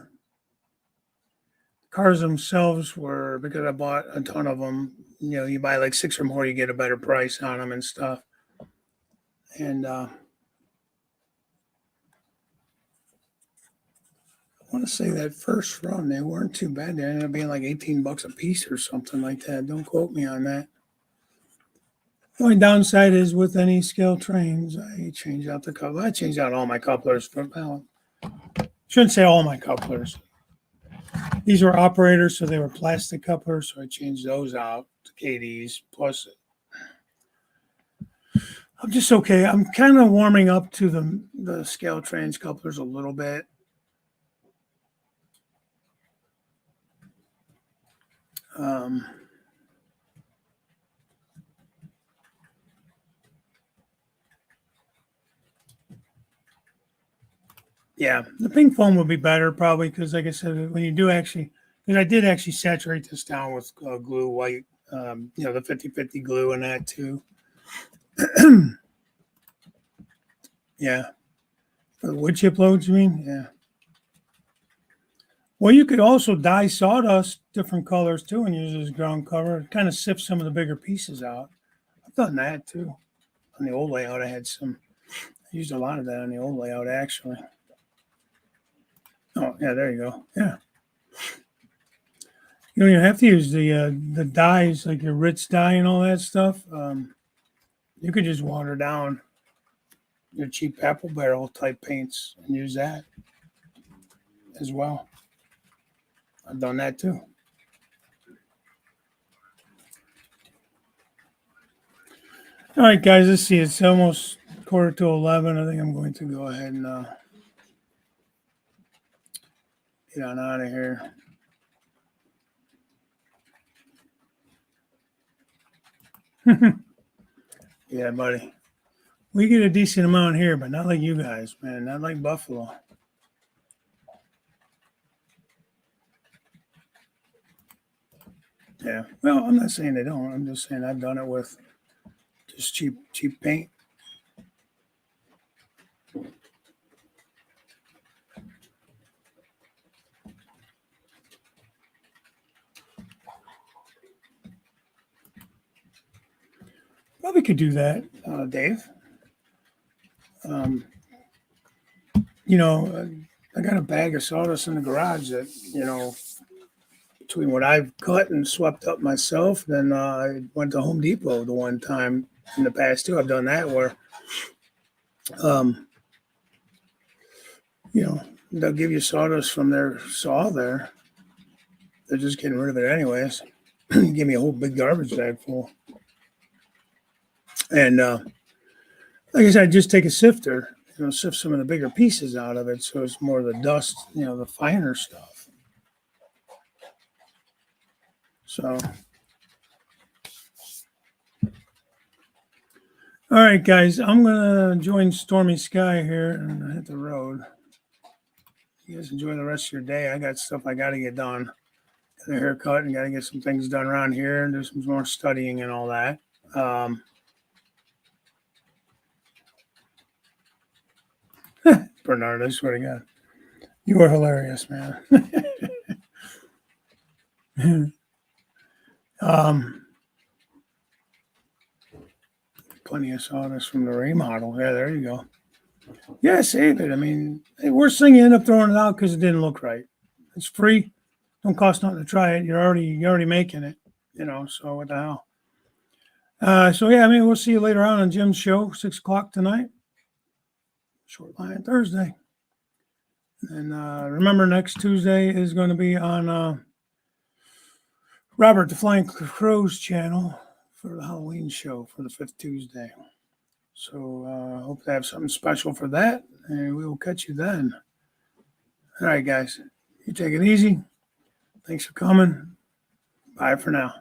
Cars themselves were, because I bought a ton of them. You buy like 6 or more, you get a better price on them and stuff. And I want to say that first run, they weren't too bad. They ended up being like $18 a piece or something like that. Don't quote me on that. The only downside is with any scale trains, I change out the coupler. I changed out all my couplers shouldn't say all my couplers. These were operators, so they were plastic couplers, so I changed those out to KDs. Plus, I'm just okay. I'm kind of warming up to the scale trains couplers a little bit. Yeah, the pink foam would be better probably because, like I said, when you do actually, because I did actually saturate this down with glue white, the 50/50 glue and that too. Yeah, for the wood chip loads, you mean? Yeah. Well, you could also dye sawdust different colors too and use as ground cover. It kind of sift some of the bigger pieces out. I've done that too. On the old layout, I used a lot of that on the old layout actually. Oh, yeah, there you go. Yeah. You don't even have to use the dyes like your Ritz dye and all that stuff. You could just water down your cheap apple barrel type paints and use that as well. I've done that too. All right, guys, let's see. It's almost 10:45. I think I'm going to go ahead and get on out of here. Yeah, buddy. We get a decent amount here, but not like you guys, man. Not like Buffalo. Yeah. Well, I'm not saying they don't. I'm just saying I've done it with just cheap paint. Probably could do that, Dave. I got a bag of sawdust in the garage that, between what I've cut and swept up myself, then I went to Home Depot the one time in the past too. I've done that where, um, they'll give you sawdust from their saw there. They're just getting rid of it anyways. Give me a whole big garbage bag full. And like I said, just take a sifter, sift some of the bigger pieces out of it, so it's more of the dust, the finer stuff. So, all right, guys, I'm gonna join Stormy Sky here and hit the road. You guys enjoy the rest of your day. I got stuff I got to get done. Got a haircut and got to get some things done around here and do some more studying and all that. Bernard, I swear to God, you are hilarious, man. Plenty of sawdust from the remodel. Yeah, there you go. Yeah, save it. I mean, hey, worst thing, you end up throwing it out because it didn't look right. It's free. Don't cost nothing to try it. You're already making it, so what the hell? So yeah, I mean, we'll see you later on Jim's show, 6:00 tonight. Short line Thursday. And remember, next Tuesday is going to be on Robert the Flying Crow's channel for the Halloween show for the 5th Tuesday. So hope to have something special for that, and we will catch you then. All right, guys, you take it easy. Thanks for coming. Bye for now.